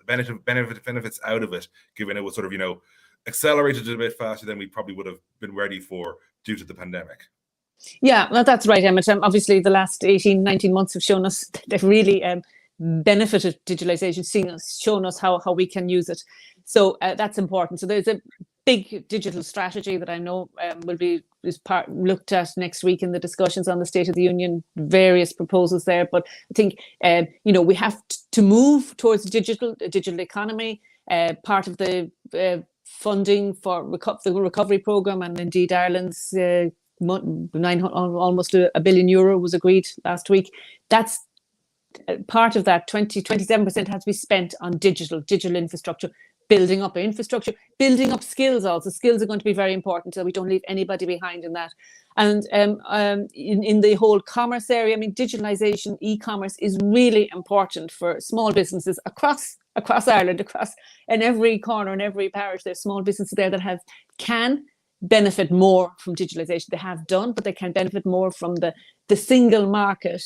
out of it, given it was sort of, you know, accelerated a bit faster than we probably would have been ready for due to the pandemic?
Yeah, well, that's right, Emmett. Obviously, the last 18, 19 months have shown us that really benefited digitalization, shown us how we can use it. So that's important. So there's a big digital strategy that I know will be looked at next week in the discussions on the State of the Union, various proposals there. But I think, you know, we have to move towards a digital economy. Part of the funding for the recovery programme, and indeed Ireland's almost €1 billion was agreed last week. That's part of that. 27% has to be spent on digital infrastructure, building up infrastructure, building up skills also. Skills are going to be very important, so we don't leave anybody behind in that. And in the whole commerce area, I mean, digitalization, e-commerce is really important for small businesses across Ireland, in every corner, in every parish. There's small businesses there that can benefit more from digitalization. They have done, but they can benefit more from the single market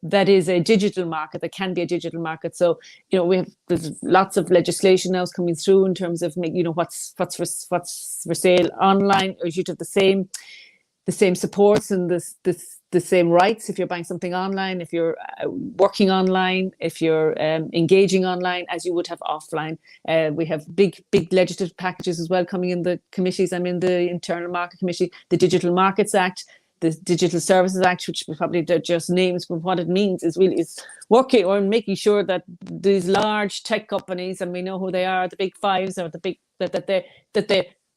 that is a digital market, that can be a digital market. So, you know, there's lots of legislation now coming through in terms of, you know, what's for sale online, or you should have the same supports and the same rights if you're buying something online, if you're working online, if you're engaging online, as you would have offline. We have big legislative packages as well coming in the committees. I'm in the Internal Market Committee, the Digital Markets Act, the Digital Services Act, which probably just names, but what it means is really working on making sure that these large tech companies, and we know who they are, the big fives, or the big that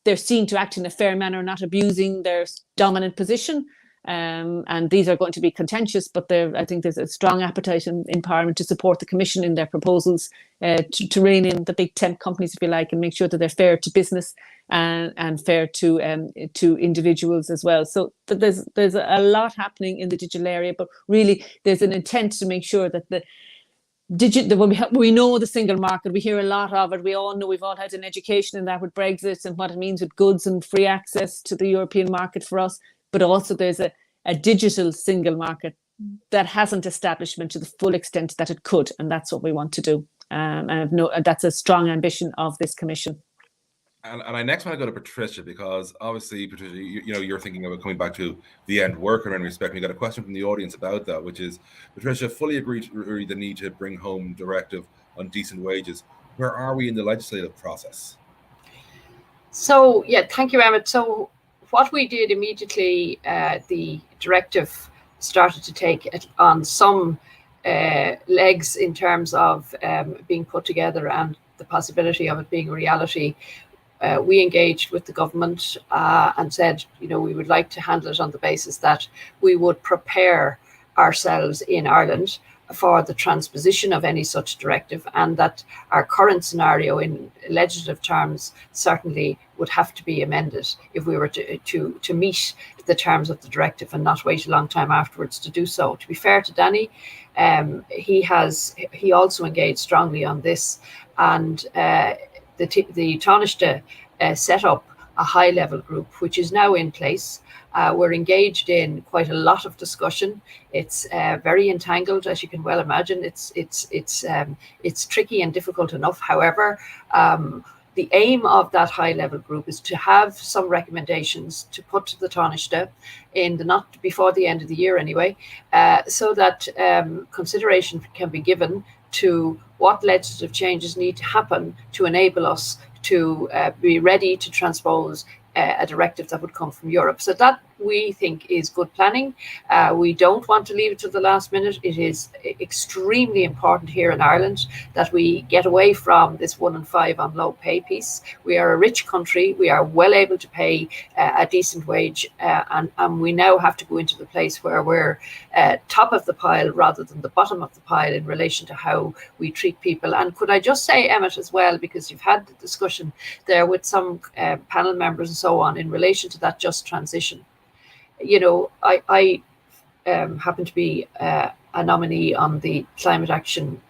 they're seen to act in a fair manner, not abusing their dominant position. And these are going to be contentious, but I think there's a strong appetite in Parliament to support the Commission in their proposals to rein in the big tech companies, if you like, and make sure that they're fair to business and fair to individuals as well. So there's a lot happening in the digital area, but really there's an intent to make sure that we know the single market. We hear a lot of it. We all know, we've all had an education in that with Brexit and what it means with goods and free access to the European market for us. But also there's a digital single market that hasn't established to the full extent that it could. And that's what we want to do. And that's a strong ambition of this Commission.
And I next want to go to Patricia, because obviously, Patricia, you know, you're thinking about coming back to the end worker in respect. We got a question from the audience about that, which is, Patricia, fully agreed to the need to bring home directive on decent wages. Where are we in the legislative process?
So, yeah, thank you, Emmett. So what we did immediately, the directive started to take on some legs in terms of being put together and the possibility of it being a reality. We engaged with the government and said, you know, we would like to handle it on the basis that we would prepare ourselves in Ireland for the transposition of any such directive, and that our current scenario in legislative terms certainly would have to be amended if we were to meet the terms of the directive and not wait a long time afterwards to do so. To be fair to Danny, he also engaged strongly on this, and the Taoiseach set up a high-level group, which is now in place. We're engaged in quite a lot of discussion. It's very entangled, as you can well imagine. It's tricky and difficult enough. However, the aim of that high-level group is to have some recommendations to put to the Taoiseach not before the end of the year anyway, so that consideration can be given to what legislative changes need to happen to enable us to be ready to transpose a directive that would come from Europe. So that, we think, is good planning. We don't want to leave it to the last minute. It is extremely important here in Ireland that we get away from this 1 in 5 on low pay piece. We are a rich country. We are well able to pay a decent wage, and we now have to go into the place where we're top of the pile rather than the bottom of the pile in relation to how we treat people. And could I just say, Emmett, as well, because you've had the discussion there with some panel members and so on in relation to that just transition. You know, I happen to be a nominee on the Climate Action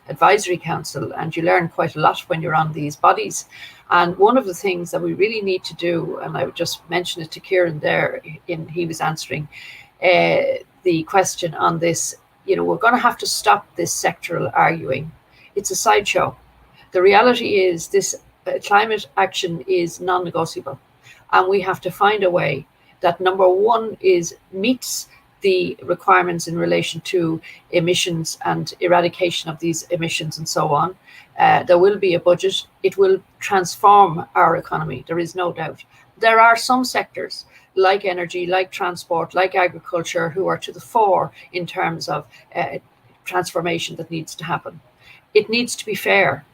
Advisory Council, and you learn quite a lot when you're on these bodies. And one of the things that we really need to do, and I would just mention it to Ciarán there, he was answering the question on this, you know, we're going to have to stop this sectoral arguing. It's a sideshow. The reality is this climate action is non-negotiable, and we have to find a way that, number one, meets the requirements in relation to emissions and eradication of these emissions and so on. There will be a budget. It will transform our economy. There is no doubt. There are some sectors like energy, like transport, like agriculture, who are to the fore in terms of transformation that needs to happen. It needs to be fair,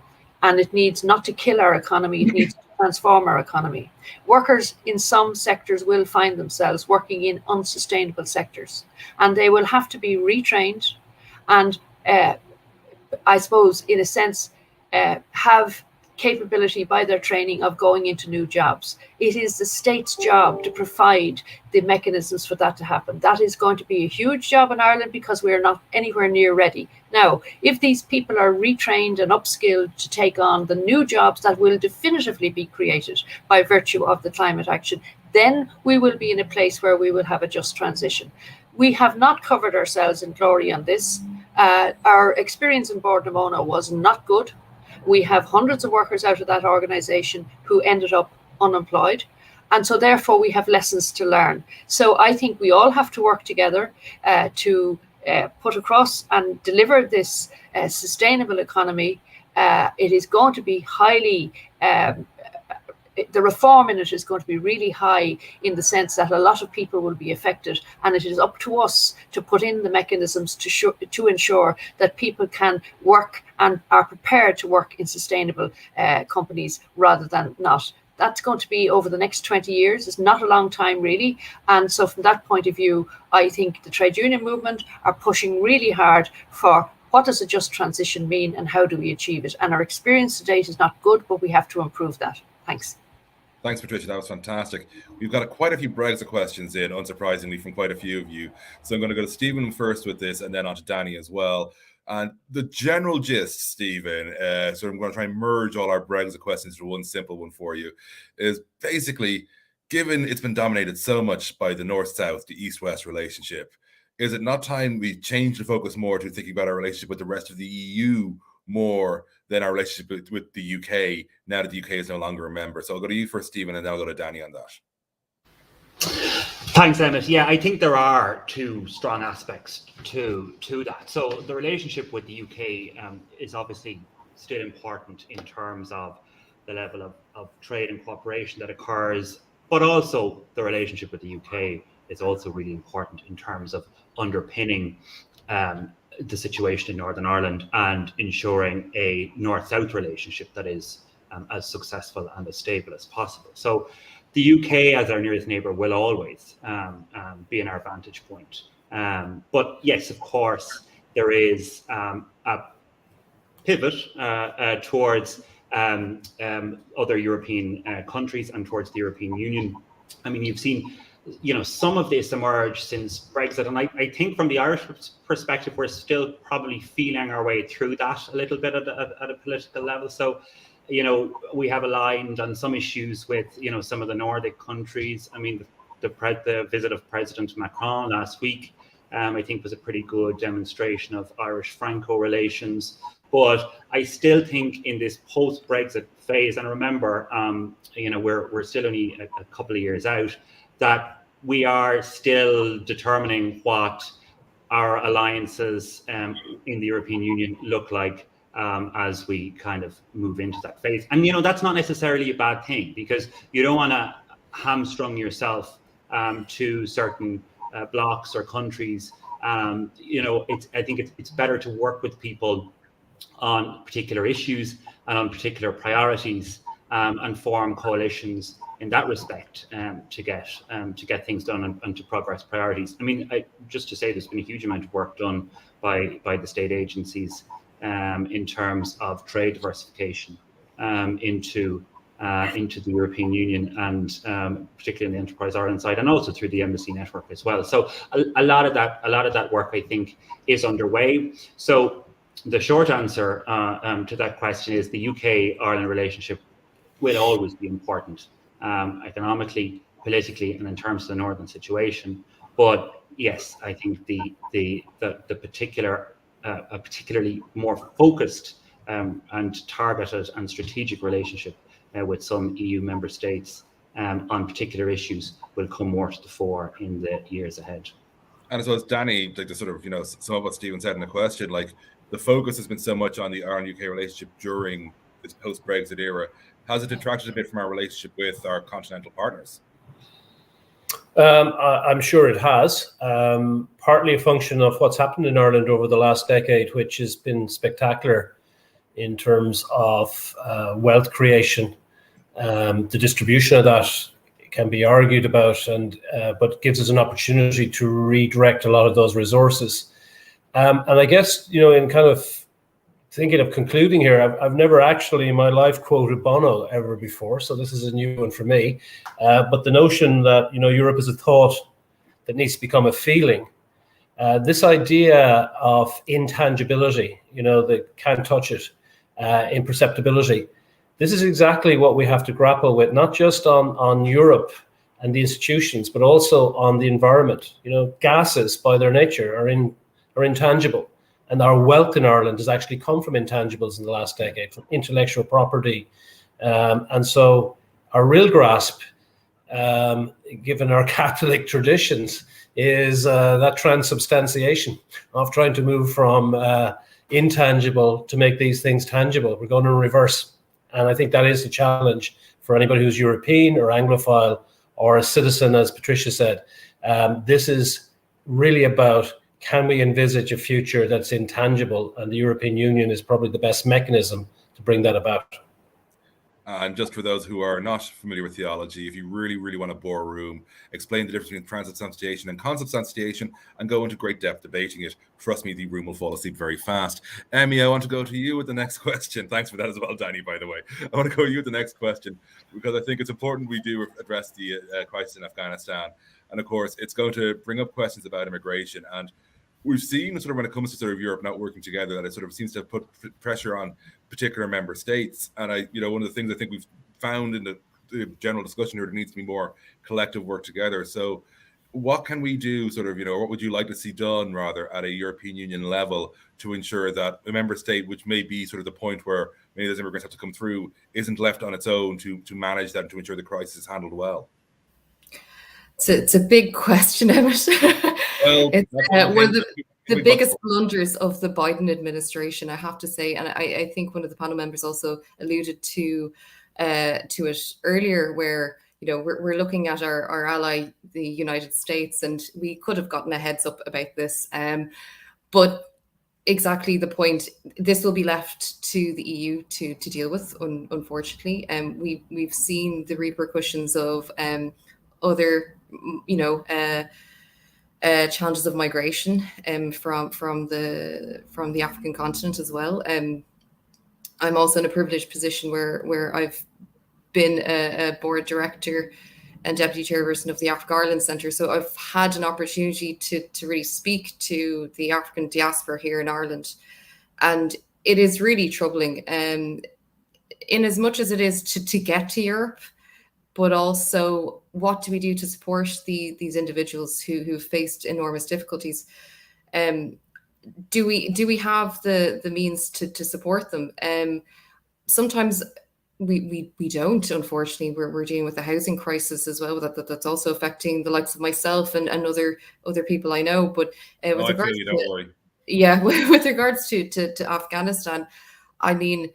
and it needs not to kill our economy. It needs to transform our economy. Workers in some sectors will find themselves working in unsustainable sectors, and they will have to be retrained and, I suppose, in a sense, have capability by their training of going into new jobs. It is the state's job to provide the mechanisms for that to happen. That is going to be a huge job in Ireland because we're not anywhere near ready. Now, if these people are retrained and upskilled to take on the new jobs that will definitively be created by virtue of the climate action, then we will be in a place where we will have a just transition. We have not covered ourselves in glory on this. Our experience in Bordemona was not good. We have hundreds of workers out of that organisation who ended up unemployed. And so therefore we have lessons to learn. So I think we all have to work together to put across and deliver this sustainable economy. It is going to be highly, the reform in it is going to be really high in the sense that a lot of people will be affected, and it is up to us to put in the mechanisms to ensure that people can work and are prepared to work in sustainable companies rather than not. That's going to be over the next 20 years. It's not a long time, really. And so from that point of view, I think the trade union movement are pushing really hard for what does a just transition mean and how do we achieve it. And our experience to date is not good, but we have to improve that. Thanks.
Thanks, Patricia. That was fantastic. We've got quite a few Brexit questions in, unsurprisingly, from quite a few of you. So I'm going to go to Stephen first with this and then on to Danny as well. And the general gist, Stephen, so I'm going to try and merge all our Brexit questions into one simple one for you, is basically, given it's been dominated so much by the North-South, the East-West relationship, is it not time we change the focus more to thinking about our relationship with the rest of the EU more than our relationship with the UK, now that the UK is no longer a member? So I'll go to you first, Stephen, and then I'll go to Danny on that.
Thanks, Emmett. Yeah, I think there are two strong aspects to that. So the relationship with the UK is obviously still important in terms of the level of trade and cooperation that occurs, but also the relationship with the UK is also really important in terms of underpinning the situation in Northern Ireland and ensuring a North-South relationship that is as successful and as stable as possible. So the UK, as our nearest neighbour, will always be in our vantage point. But yes, of course, there is a pivot towards other European countries and towards the European Union. I mean, you've seen, some of this emerge since Brexit, and I think from the Irish perspective, we're still probably feeling our way through that a little bit at a political level. So, we have aligned on some issues with, some of the Nordic countries. I mean, the visit of President Macron last week, I think, was a pretty good demonstration of Irish-Franco relations. But I still think in this post-Brexit phase, and remember, we're still only a couple of years out, that we are still determining what our alliances in the European Union look like as we kind of move into that phase. And, that's not necessarily a bad thing, because you don't want to hamstrung yourself to certain blocks or countries. I think it's better to work with people on particular issues and on particular priorities and form coalitions in that respect to get things done and to progress priorities. I mean, just to say, there's been a huge amount of work done by the state agencies in terms of trade diversification into the European Union, and particularly in the Enterprise Ireland side, and also through the embassy network as well. So a lot of that work, I think, is underway. So the short answer to that question is the UK-Ireland relationship will always be important, economically, politically, and in terms of the northern situation. But yes, I think the particularly more focused and targeted and strategic relationship with some EU member states on particular issues will come more to the fore in the years ahead.
And so, as Danny, like the sort of, some of what Stephen said in the question, like the focus has been so much on the Ireland-UK relationship during this post-Brexit era. Has it detracted a bit from our relationship with our continental partners?
I'm sure it has. Partly a function of what's happened in Ireland over the last decade, which has been spectacular in terms of wealth creation. The distribution of that can be argued about, but gives us an opportunity to redirect a lot of those resources. And I guess, in kind of thinking of concluding here, I've never actually in my life quoted Bono ever before, so this is a new one for me. But the notion that, Europe is a thought that needs to become a feeling. This idea of intangibility, that can't touch it, imperceptibility. This is exactly what we have to grapple with, not just on Europe and the institutions, but also on the environment. Gases by their nature are intangible, and our wealth in Ireland has actually come from intangibles in the last decade, from intellectual property. And so our real grasp, given our Catholic traditions, is that transubstantiation of trying to move from intangible to make these things tangible. We're going in reverse. And I think that is the challenge for anybody who's European or Anglophile or a citizen, as Patricia said. This is really about, can we envisage a future that's intangible? And the European Union is probably the best mechanism to bring that about.
And just for those who are not familiar with theology, if you really, really want to bore a room, explain the difference between transubstantiation and consubstantiation and go into great depth debating it, trust me, the room will fall asleep very fast. Emmy, I want to go to you with the next question. Thanks for that as well, Danny, by the way. I want to go to you with the next question, because I think it's important we do address the crisis in Afghanistan. And of course, it's going to bring up questions about immigration. And we've seen sort of when it comes to sort of Europe not working together, that it sort of seems to put pressure on particular member states. And one of the things I think we've found in the general discussion here, there needs to be more collective work together. So what can we do sort of, what would you like to see done rather at a European Union level to ensure that a member state, which may be sort of the point where many of those immigrants have to come through, isn't left on its own to manage that and to ensure the crisis is handled well?
It's a big question, Emmett.
Well,
it's one of the biggest blunders of the Biden administration, I have to say. And I think one of the panel members also alluded to it earlier, where we're looking at our ally, the United States, and we could have gotten a heads up about this. But exactly the point, this will be left to the EU to deal with, unfortunately. We've seen the repercussions of other challenges of migration from the African continent as well. I'm also in a privileged position where I've been a board director and deputy chairperson of the Africa Ireland Centre. So I've had an opportunity to really speak to the African diaspora here in Ireland. And it is really troubling, in as much as it is to get to Europe, but also what do we do to support these individuals who faced enormous difficulties? Do we have the means to support them? Sometimes we don't, unfortunately. We're dealing with the housing crisis as well. That's also affecting the likes of myself and other people I know. But with regards
I feel you, don't worry.
Yeah, with regards to Afghanistan, I mean,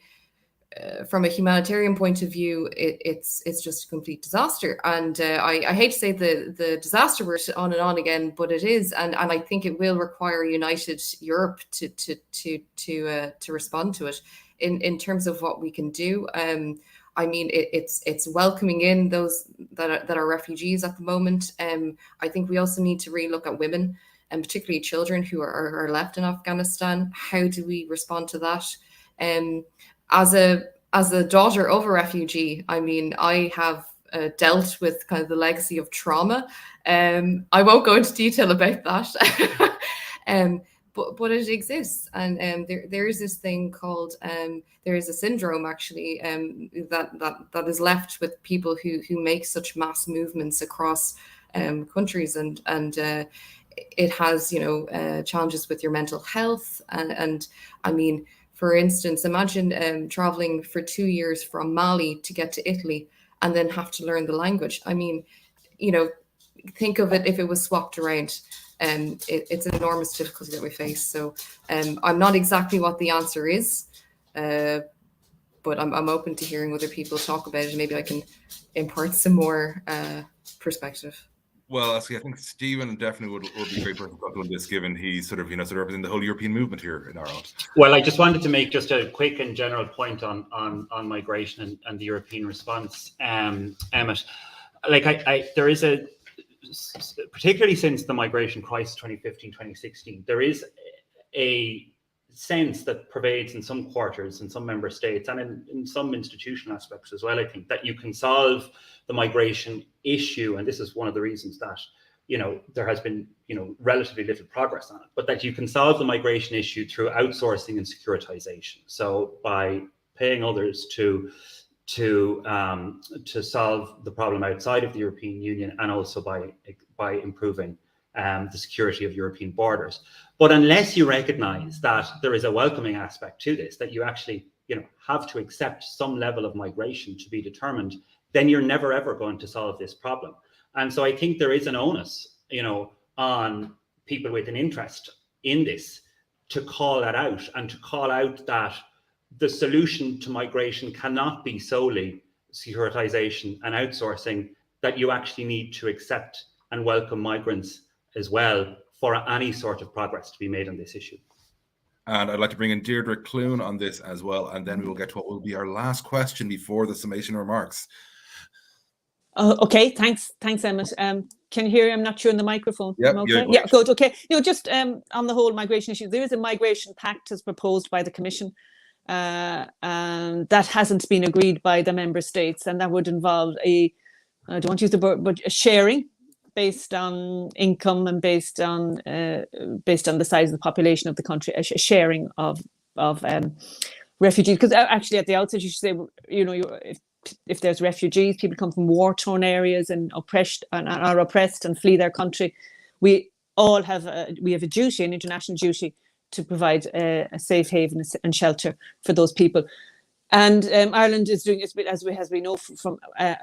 from a humanitarian point of view, it's just a complete disaster. And I hate to say the disaster word on and on again, but it is, and I think it will require a united Europe to respond to it. In terms of what we can do, I mean, it's welcoming in those that are refugees at the moment. I think we also need to relook at women, and particularly children who are left in Afghanistan. How do we respond to that? As a daughter of a refugee, I mean, I have dealt with kind of the legacy of trauma. I won't go into detail about that. But it exists, and there is this thing called there is a syndrome actually that is left with people who make such mass movements across countries, and it has challenges with your mental health, and I mean, for instance, imagine traveling for 2 years from Mali to get to Italy and then have to learn the language. I mean, think of it if it was swapped around. It's an enormous difficulty that we face. So I'm not exactly what the answer is, but I'm open to hearing other people talk about it, and maybe I can impart some more perspective.
Well, I think Stephen definitely would be a great person to talk on this, given he's sort of representing the whole European movement here in Ireland.
Well, I just wanted to make just a quick and general point on migration and the European response, Emmett. There is a, particularly since the migration crisis 2015-2016, there is a sense that pervades in some quarters, in some member states, and in some institutional aspects as well, I think, that you can solve the migration issue, and this is one of the reasons that there has been relatively little progress on it, but that you can solve the migration issue through outsourcing and securitization. So by paying others to solve the problem outside of the European Union, and also by improving the security of European borders. But unless you recognize that there is a welcoming aspect to this, that you actually have to accept some level of migration to be determined, then you're never ever going to solve this problem. And so I think there is an onus on people with an interest in this to call that out, and to call out that the solution to migration cannot be solely securitization and outsourcing, that you actually need to accept and welcome migrants as well for any sort of progress to be made on this issue.
And I'd like to bring in Deirdre Clune on this as well, and then we will get to what will be our last question before the summation remarks.
Okay, thanks, Emmett. Can you hear me? I'm not sure on the microphone.
Yep,
okay? Yeah, good. Okay. Just on the whole migration issue, there is a migration pact as proposed by the Commission, and that hasn't been agreed by the member states, and that would involve I don't want to use the word, but a sharing based on income and based on the size of the population of the country, a sharing of refugees. Because actually, at the outset, you should say, if there's refugees, people come from war-torn areas and are oppressed and flee their country, we all have a duty, an international duty, to provide a safe haven and shelter for those people. And Ireland is doing it, as we know from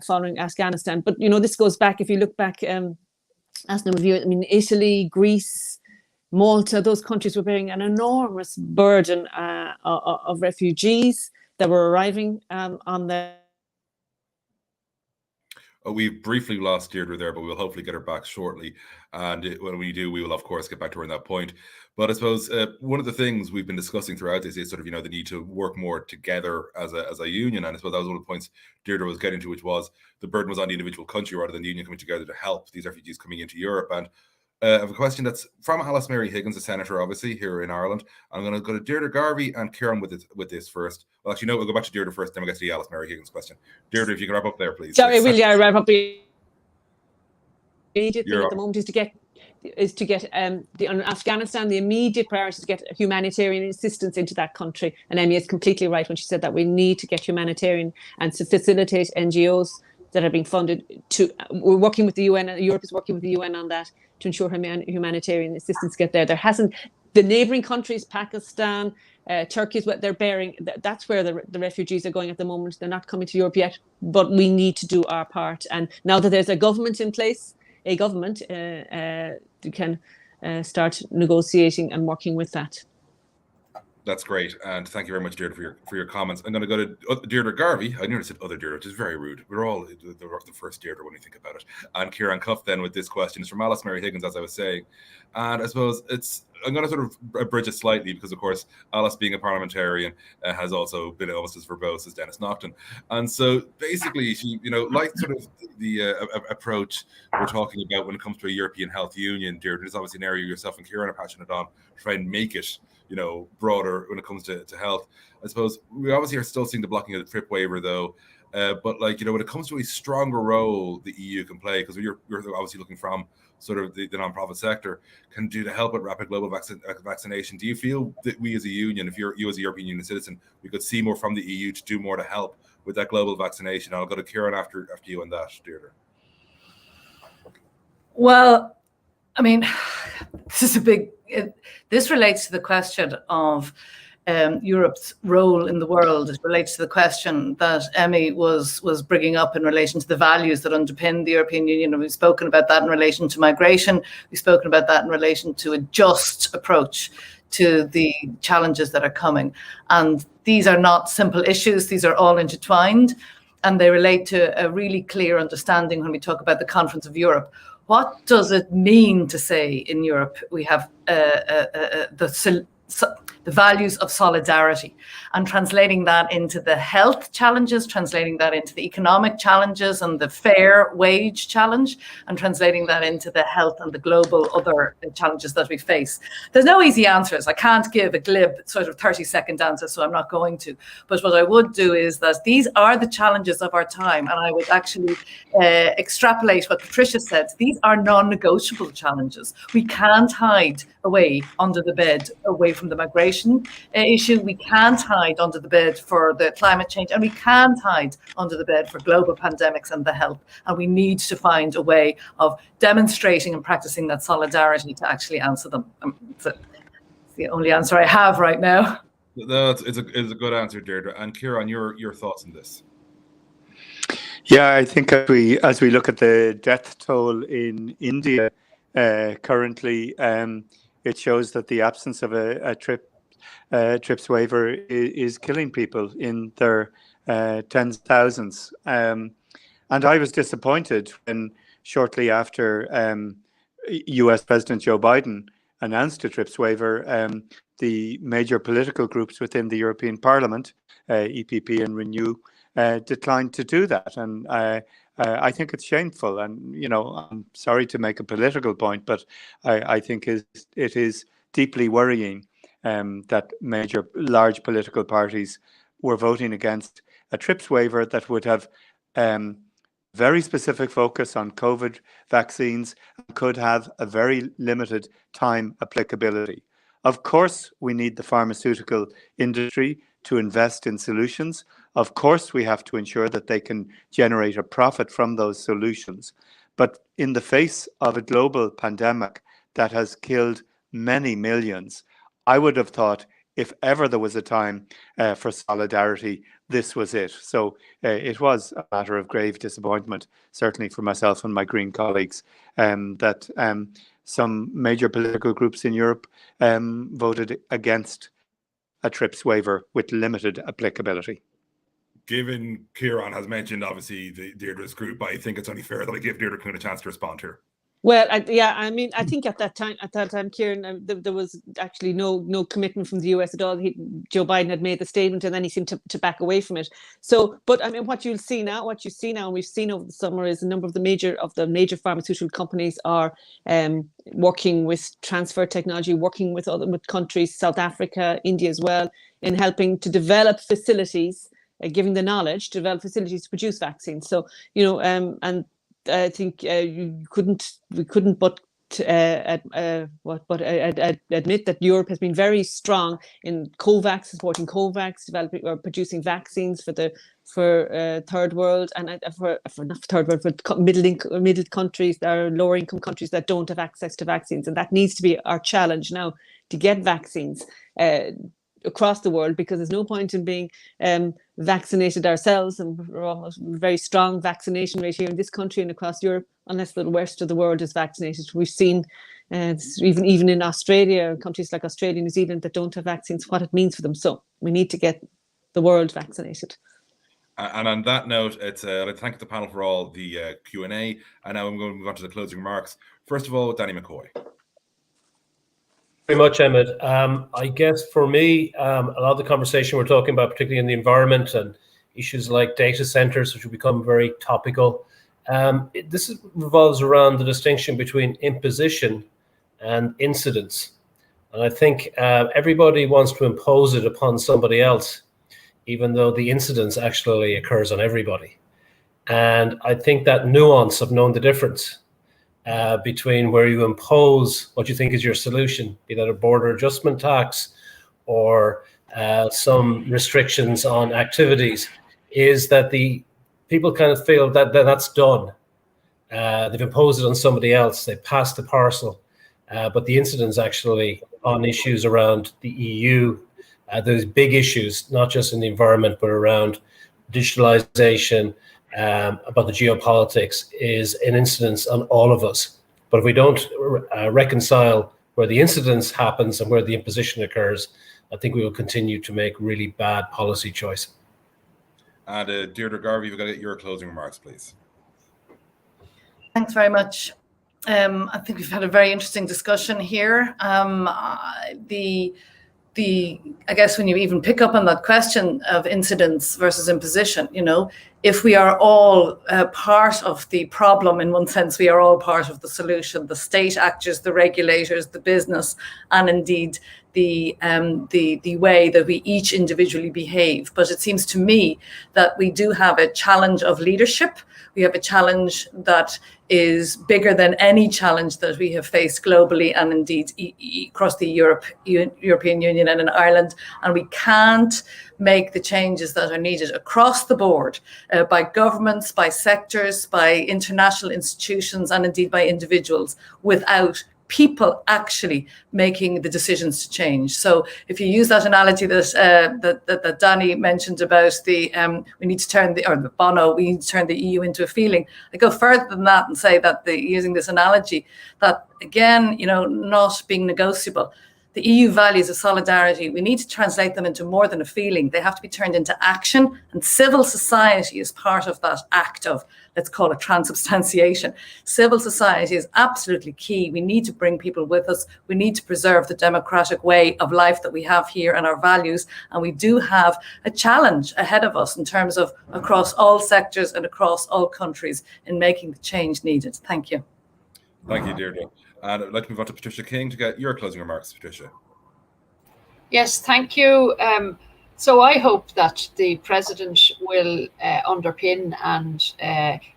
following Afghanistan. But this goes back. If you look back, as a review, I mean, Italy, Greece, Malta, those countries were bearing an enormous burden of refugees that were arriving on the.
We've briefly lost Deirdre there, but we'll hopefully get her back shortly. And when we do, we will, of course, get back to her on that point. But I suppose one of the things we've been discussing throughout this is sort of, the need to work more together as a union. And I suppose that was one of the points Deirdre was getting to, which was the burden was on the individual country rather than the union coming together to help these refugees coming into Europe. And I have a question that's from Alice Mary Higgins, a senator, obviously, here in Ireland. I'm going to go to Deirdre Garvey and Ciarán with this first. Well, actually, no, we'll go back to Deirdre first, then we'll get to the Alice Mary Higgins question. Deirdre, if you can wrap up there, please.
Sorry, will you wrap up immediately
You're
at the moment is to get on Afghanistan, the immediate priority is to get humanitarian assistance into that country. And Emmy is completely right when she said that we need to get humanitarian and to facilitate NGOs that are being funded to. We're working with the UN. Europe is working with the UN on that to ensure humanitarian assistance get there. There hasn't. The neighbouring countries, Pakistan, Turkey, is what they're bearing. That's where the refugees are going at the moment. They're not coming to Europe yet, but we need to do our part. And now that there's a government in place, you can start negotiating and working with that.
That's great, and thank you very much, Deirdre, for your comments. I'm going to go to Deirdre Garvey. I nearly said other Deirdre, which is very rude. We're all the first Deirdre when you think about it. And Ciarán Cuffe then with this question is from Alice Mary Higgins, as I was saying. And I suppose I'm going to sort of bridge it slightly because, of course, Alice, being a parliamentarian, has also been almost as verbose as Dennis Naughton. And so basically, she, like sort of the approach we're talking about when it comes to a European health union, Deirdre, is obviously an area yourself and Ciarán are passionate on, try and make it broader when it comes to health. I suppose we obviously are still seeing the blocking of the trip waiver, though. But when it comes to a stronger role the EU can play, because you're obviously looking from sort of the non-profit sector, can do to help with rapid global vaccination. Do you feel that we as a union, if you as a European Union citizen, we could see more from the EU to do more to help with that global vaccination? I'll go to Ciarán after you on that, Deirdre.
Well, I mean, this relates to the question of Europe's role in the world. It relates to the question that Emmy was bringing up in relation to the values that underpin the European Union. And we've spoken about that in relation to migration. We've spoken about that in relation to a just approach to the challenges that are coming. And these are not simple issues. These are all intertwined. And they relate to a really clear understanding when we talk about the Conference of Europe. What does it mean to say in Europe we have the values of solidarity, and translating that into the health challenges, translating that into the economic challenges and the fair wage challenge, and translating that into the health and the global other challenges that we face? There's no easy answers. I can't give a glib sort of 30-second answer, so I'm not going to. But what I would do is that these are the challenges of our time, and I would actually extrapolate what Patricia said. These are non-negotiable challenges. We can't hide away under the bed, away from the migration issue. We can't hide under the bed for the climate change, and we can't hide under the bed for global pandemics and the health. And we need to find a way of demonstrating and practicing that solidarity to actually answer them. It's the only answer I have right now.
No, it's a good answer, Deirdre. And Ciarán, your thoughts on this?
Yeah, I think as we look at the death toll in India currently, it shows that the absence of a TRIPS waiver is killing people in their tens of thousands. And I was disappointed when shortly after US President Joe Biden announced a TRIPS waiver, the major political groups within the European Parliament, EPP and Renew, declined to do that. And I think it's shameful. And, I'm sorry to make a political point, but I think it is deeply worrying that large political parties were voting against a TRIPS waiver that would have very specific focus on COVID vaccines and could have a very limited time applicability. Of course, we need the pharmaceutical industry to invest in solutions. Of course, we have to ensure that they can generate a profit from those solutions. But in the face of a global pandemic that has killed many millions, I would have thought if ever there was a time for solidarity, this was it. So it was a matter of grave disappointment, certainly for myself and my Green colleagues, that some major political groups in Europe voted against a TRIPS waiver with limited applicability.
Given Ciarán has mentioned, obviously, Deirdre's group, I think it's only fair that I give Deirdre Clune a chance to respond here.
Well, I mean, I think at that time, Ciarán, there was actually no commitment from the US at all. Joe Biden had made the statement, and then he seemed to back away from it. So, but I mean, what you see now, and we've seen over the summer, is a number of the major pharmaceutical companies are working with transfer technology, working with countries, South Africa, India as well, in helping to develop facilities, giving the knowledge to develop facilities to produce vaccines. So, and I think we couldn't but admit that Europe has been very strong in COVAX, supporting COVAX, developing or producing vaccines for third world and for not third world, for middle countries, or lower income countries that don't have access to vaccines, and that needs to be our challenge now, to get vaccines across the world, because there's no point in being vaccinated ourselves, and we're almost very strong vaccination rate here in this country and across Europe, unless the rest of the world is vaccinated. We've seen even in Australia, countries like Australia, New Zealand, that don't have vaccines, what it means for them. So we need to get the world vaccinated.
And on that note, I'd like to thank the panel for all the Q&A, and now I'm going to move on to the closing remarks. First of all, Danny McCoy.
Very much, Emmett. I guess for me, a lot of the conversation we're talking about, particularly in the environment and issues like data centers, which will become very topical, this revolves around the distinction between imposition and incidence. And I think everybody wants to impose it upon somebody else, even though the incidence actually occurs on everybody. And I think that nuance of knowing the difference between where you impose what you think is your solution, be that a border adjustment tax or some restrictions on activities, is that the people kind of feel that that's done. They've imposed it on somebody else, they passed the parcel, but the incidence actually on issues around the EU, those big issues, not just in the environment, but around digitalization, about the geopolitics, is an incidence on all of us. But if we don't reconcile where the incidence happens and where the imposition occurs, I think we will continue to make really bad policy choices.
And Deirdre, Garvey, you've got to get your closing remarks, please.
Thanks very much. I think we've had a very interesting discussion here. I guess when you even pick up on that question of incidence versus imposition, if we are all part of the problem, in one sense, we are all part of the solution, the state actors, the regulators, the business, and indeed the way that we each individually behave. But it seems to me that we do have a challenge of leadership. We have a challenge that is bigger than any challenge that we have faced globally and indeed across the European Union and in Ireland. And we can't make the changes that are needed across the board by governments, by sectors, by international institutions, and indeed by individuals without people actually making the decisions to change. So if you use that analogy that Danny mentioned about we need to turn we need to turn the EU into a feeling, I go further than that and say that using this analogy, that again, not being negotiable. The EU values of solidarity, we need to translate them into more than a feeling. They have to be turned into action, and civil society is part of that act of, let's call it, transubstantiation. Civil society is absolutely key. We need to bring people with us. We need to preserve the democratic way of life that we have here and our values. And we do have a challenge ahead of us in terms of across all sectors and across all countries in making the change needed. Thank you.
Thank you, Deirdre. And I'd like to move on to Patricia King to get your closing remarks, Patricia.
Yes, thank you. So I hope that the President will underpin and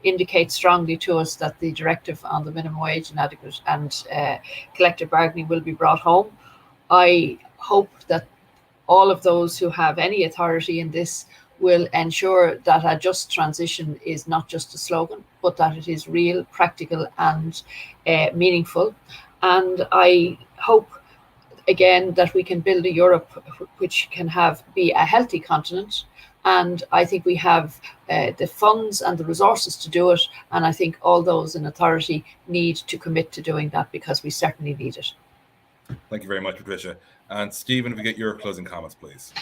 indicate strongly to us that the directive on the minimum wage and adequate and collective bargaining will be brought home. I hope that all of those who have any authority in this will ensure that a just transition is not just a slogan, but that it is real, practical and meaningful. And I hope, again, that we can build a Europe which can be a healthy continent. And I think we have the funds and the resources to do it. And I think all those in authority need to commit to doing that, because we certainly need it.
Thank you very much, Patricia. And Stephen, if we get your closing comments, please.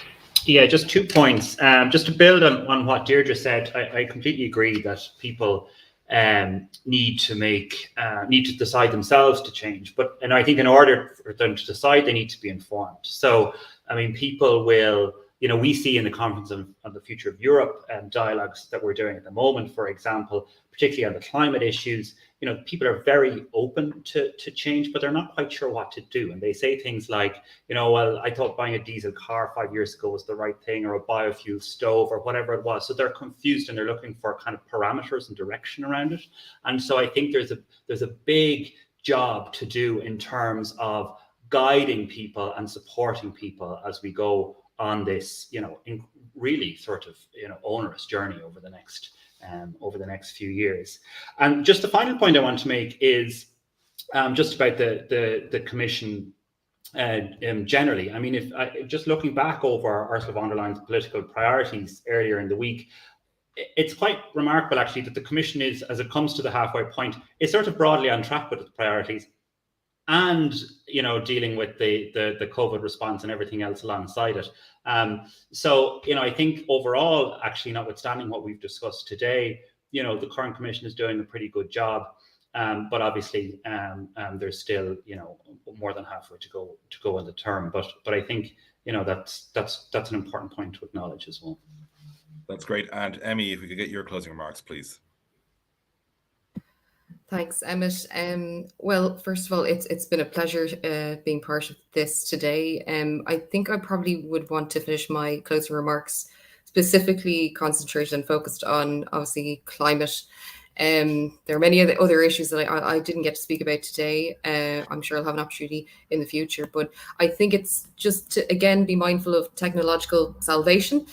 Yeah, just 2 points. Just to build on what Deirdre said, I completely agree that people need to decide themselves to change. And I think in order for them to decide, they need to be informed. So, I mean, people will, we see in the Conference on the Future of Europe dialogues that we're doing at the moment, for example, particularly on the climate issues, people are very open to change, but they're not quite sure what to do. And they say things like, well, I thought buying a diesel car 5 years ago was the right thing, or a biofuel stove, or whatever it was. So they're confused and they're looking for kind of parameters and direction around it. And so I think there's a big job to do in terms of guiding people and supporting people as we go on this, really sort of, onerous journey over the next few years. And just the final point I want to make is just about the Commission generally. I mean, just looking back over Ursula von der Leyen's political priorities earlier in the week, it's quite remarkable actually that the Commission is, as it comes to the halfway point, is sort of broadly on track with its priorities, and dealing with the COVID response and everything else alongside it. So I think overall, actually, notwithstanding what we've discussed today, the current Commission is doing a pretty good job. But obviously, there's still more than halfway to go in the term. But I think that's an important point to acknowledge as well.
That's great. And Emmy, if we could get your closing remarks, please.
Thanks, Emmett. Well, first of all, it's been a pleasure being part of this today. I think I probably would want to finish my closing remarks specifically concentrated and focused on, obviously, climate. There are many other issues that I didn't get to speak about today. I'm sure I'll have an opportunity in the future, but I think it's just to, again, be mindful of technological salvation.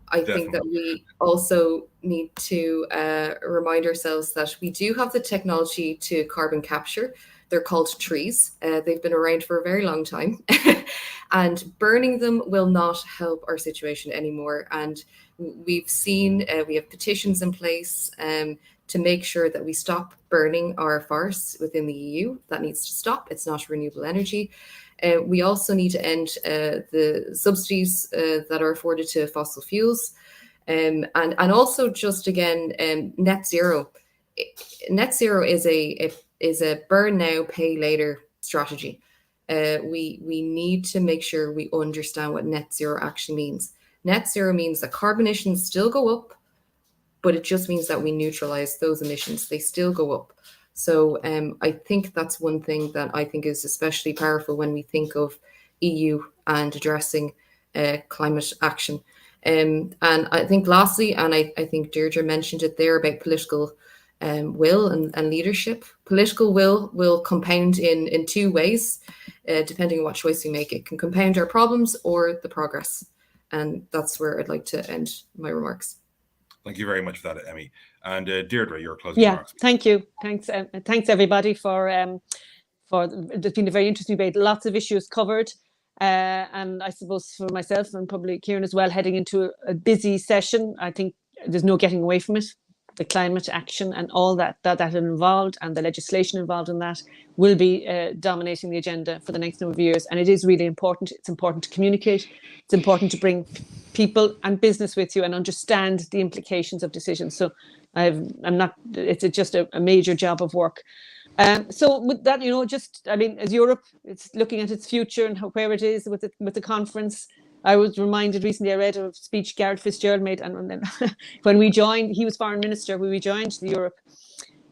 I think that we also need to remind ourselves that we do have the technology to carbon capture. They're called trees. They've been around for a very long time. And burning them will not help our situation anymore. And we've seen, we have petitions in place to make sure that we stop burning our forests within the EU. That needs to stop. It's not renewable energy. We also need to end the subsidies that are afforded to fossil fuels. And also just again, net zero. Net zero is a burn now, pay later strategy. We need to make sure we understand what net zero actually means. Net zero means that carbon emissions still go up, but it just means that we neutralize those emissions. They still go up. So I think that's one thing that I think is especially powerful when we think of EU and addressing climate action. And I think lastly, and I think Deirdre mentioned it there about political will and leadership. Political will compound in two ways, depending on what choice we make. It can compound our problems or the progress. And that's where I'd like to end my remarks.
Thank you very much for that, Emmy. And Deirdre, your closing remarks.
Thank you. Thanks everybody for there's been a very interesting debate. Lots of issues covered. And I suppose for myself and probably Ciarán as well, heading into a busy session, I think there's no getting away from it. The climate action and all that involved and the legislation involved in that will be dominating the agenda for the next number of years. And it is really important. It's important to communicate. It's important to bring people and business with you and understand the implications of decisions. So it's just a major job of work. So with that, as Europe, it's looking at its future and where it is with the conference. I was reminded recently, I read a speech Gareth Fitzgerald made, and when we joined, he was foreign minister when we joined the Europe,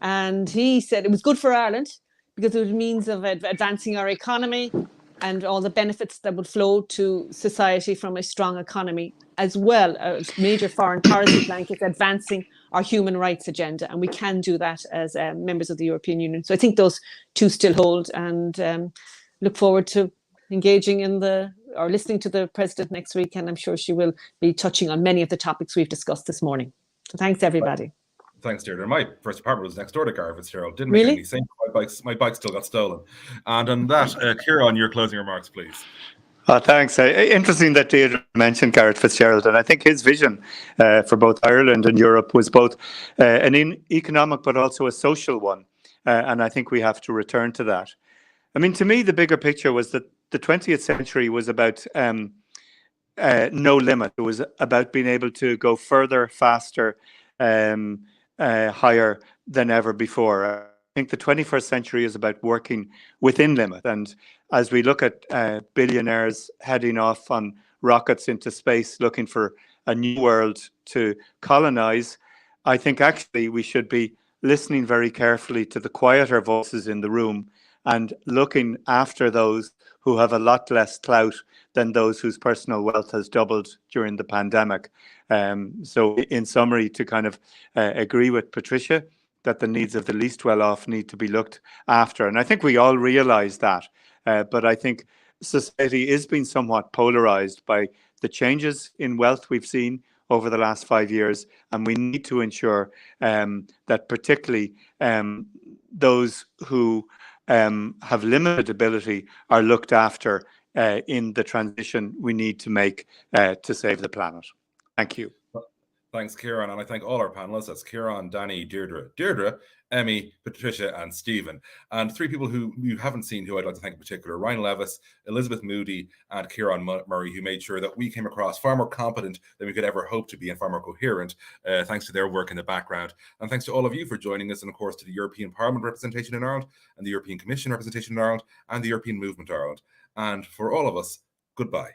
and he said it was good for Ireland because it was a means of advancing our economy and all the benefits that would flow to society from a strong economy, as well as major foreign policy blanket advancing our human rights agenda, and we can do that as members of the European Union. So I think those two still hold, and look forward to engaging or listening to the President next week, and I'm sure she will be touching on many of the topics we've discussed this morning. So thanks, everybody.
Thanks, Deirdre. My first apartment was next door to Garvey Fitzgerald. Didn't make any sense. My bike still got stolen. And on that, Ciarán, your closing remarks, please.
Thanks. Interesting that Deirdre mentioned Gareth Fitzgerald, and I think his vision for both Ireland and Europe was both an economic but also a social one, and I think we have to return to that. I mean, to me, the bigger picture was that the 20th century was about no limit. It was about being able to go further, faster, higher than ever before. I think the 21st century is about working within limit. And as we look at billionaires heading off on rockets into space, looking for a new world to colonize, I think actually we should be listening very carefully to the quieter voices in the room and looking after those who have a lot less clout than those whose personal wealth has doubled during the pandemic. So in summary, to kind of agree with Patricia that the needs of the least well-off need to be looked after. And I think we all realize that. But I think society is being somewhat polarized by the changes in wealth we've seen over the last 5 years. And we need to ensure that particularly those who have limited ability are looked after in the transition we need to make to save the planet. Thank you.
Thanks, Ciarán, and I thank all our panelists. That's Ciarán, Danny, Deirdre, Emmy, Patricia, and Stephen. And three people who you haven't seen who I'd like to thank in particular: Ryan Levis, Elizabeth Moody, and Ciarán Murray, who made sure that we came across far more competent than we could ever hope to be and far more coherent, thanks to their work in the background. And thanks to all of you for joining us, and of course to the European Parliament representation in Ireland, and the European Commission representation in Ireland, and the European Movement Ireland. And for all of us, goodbye.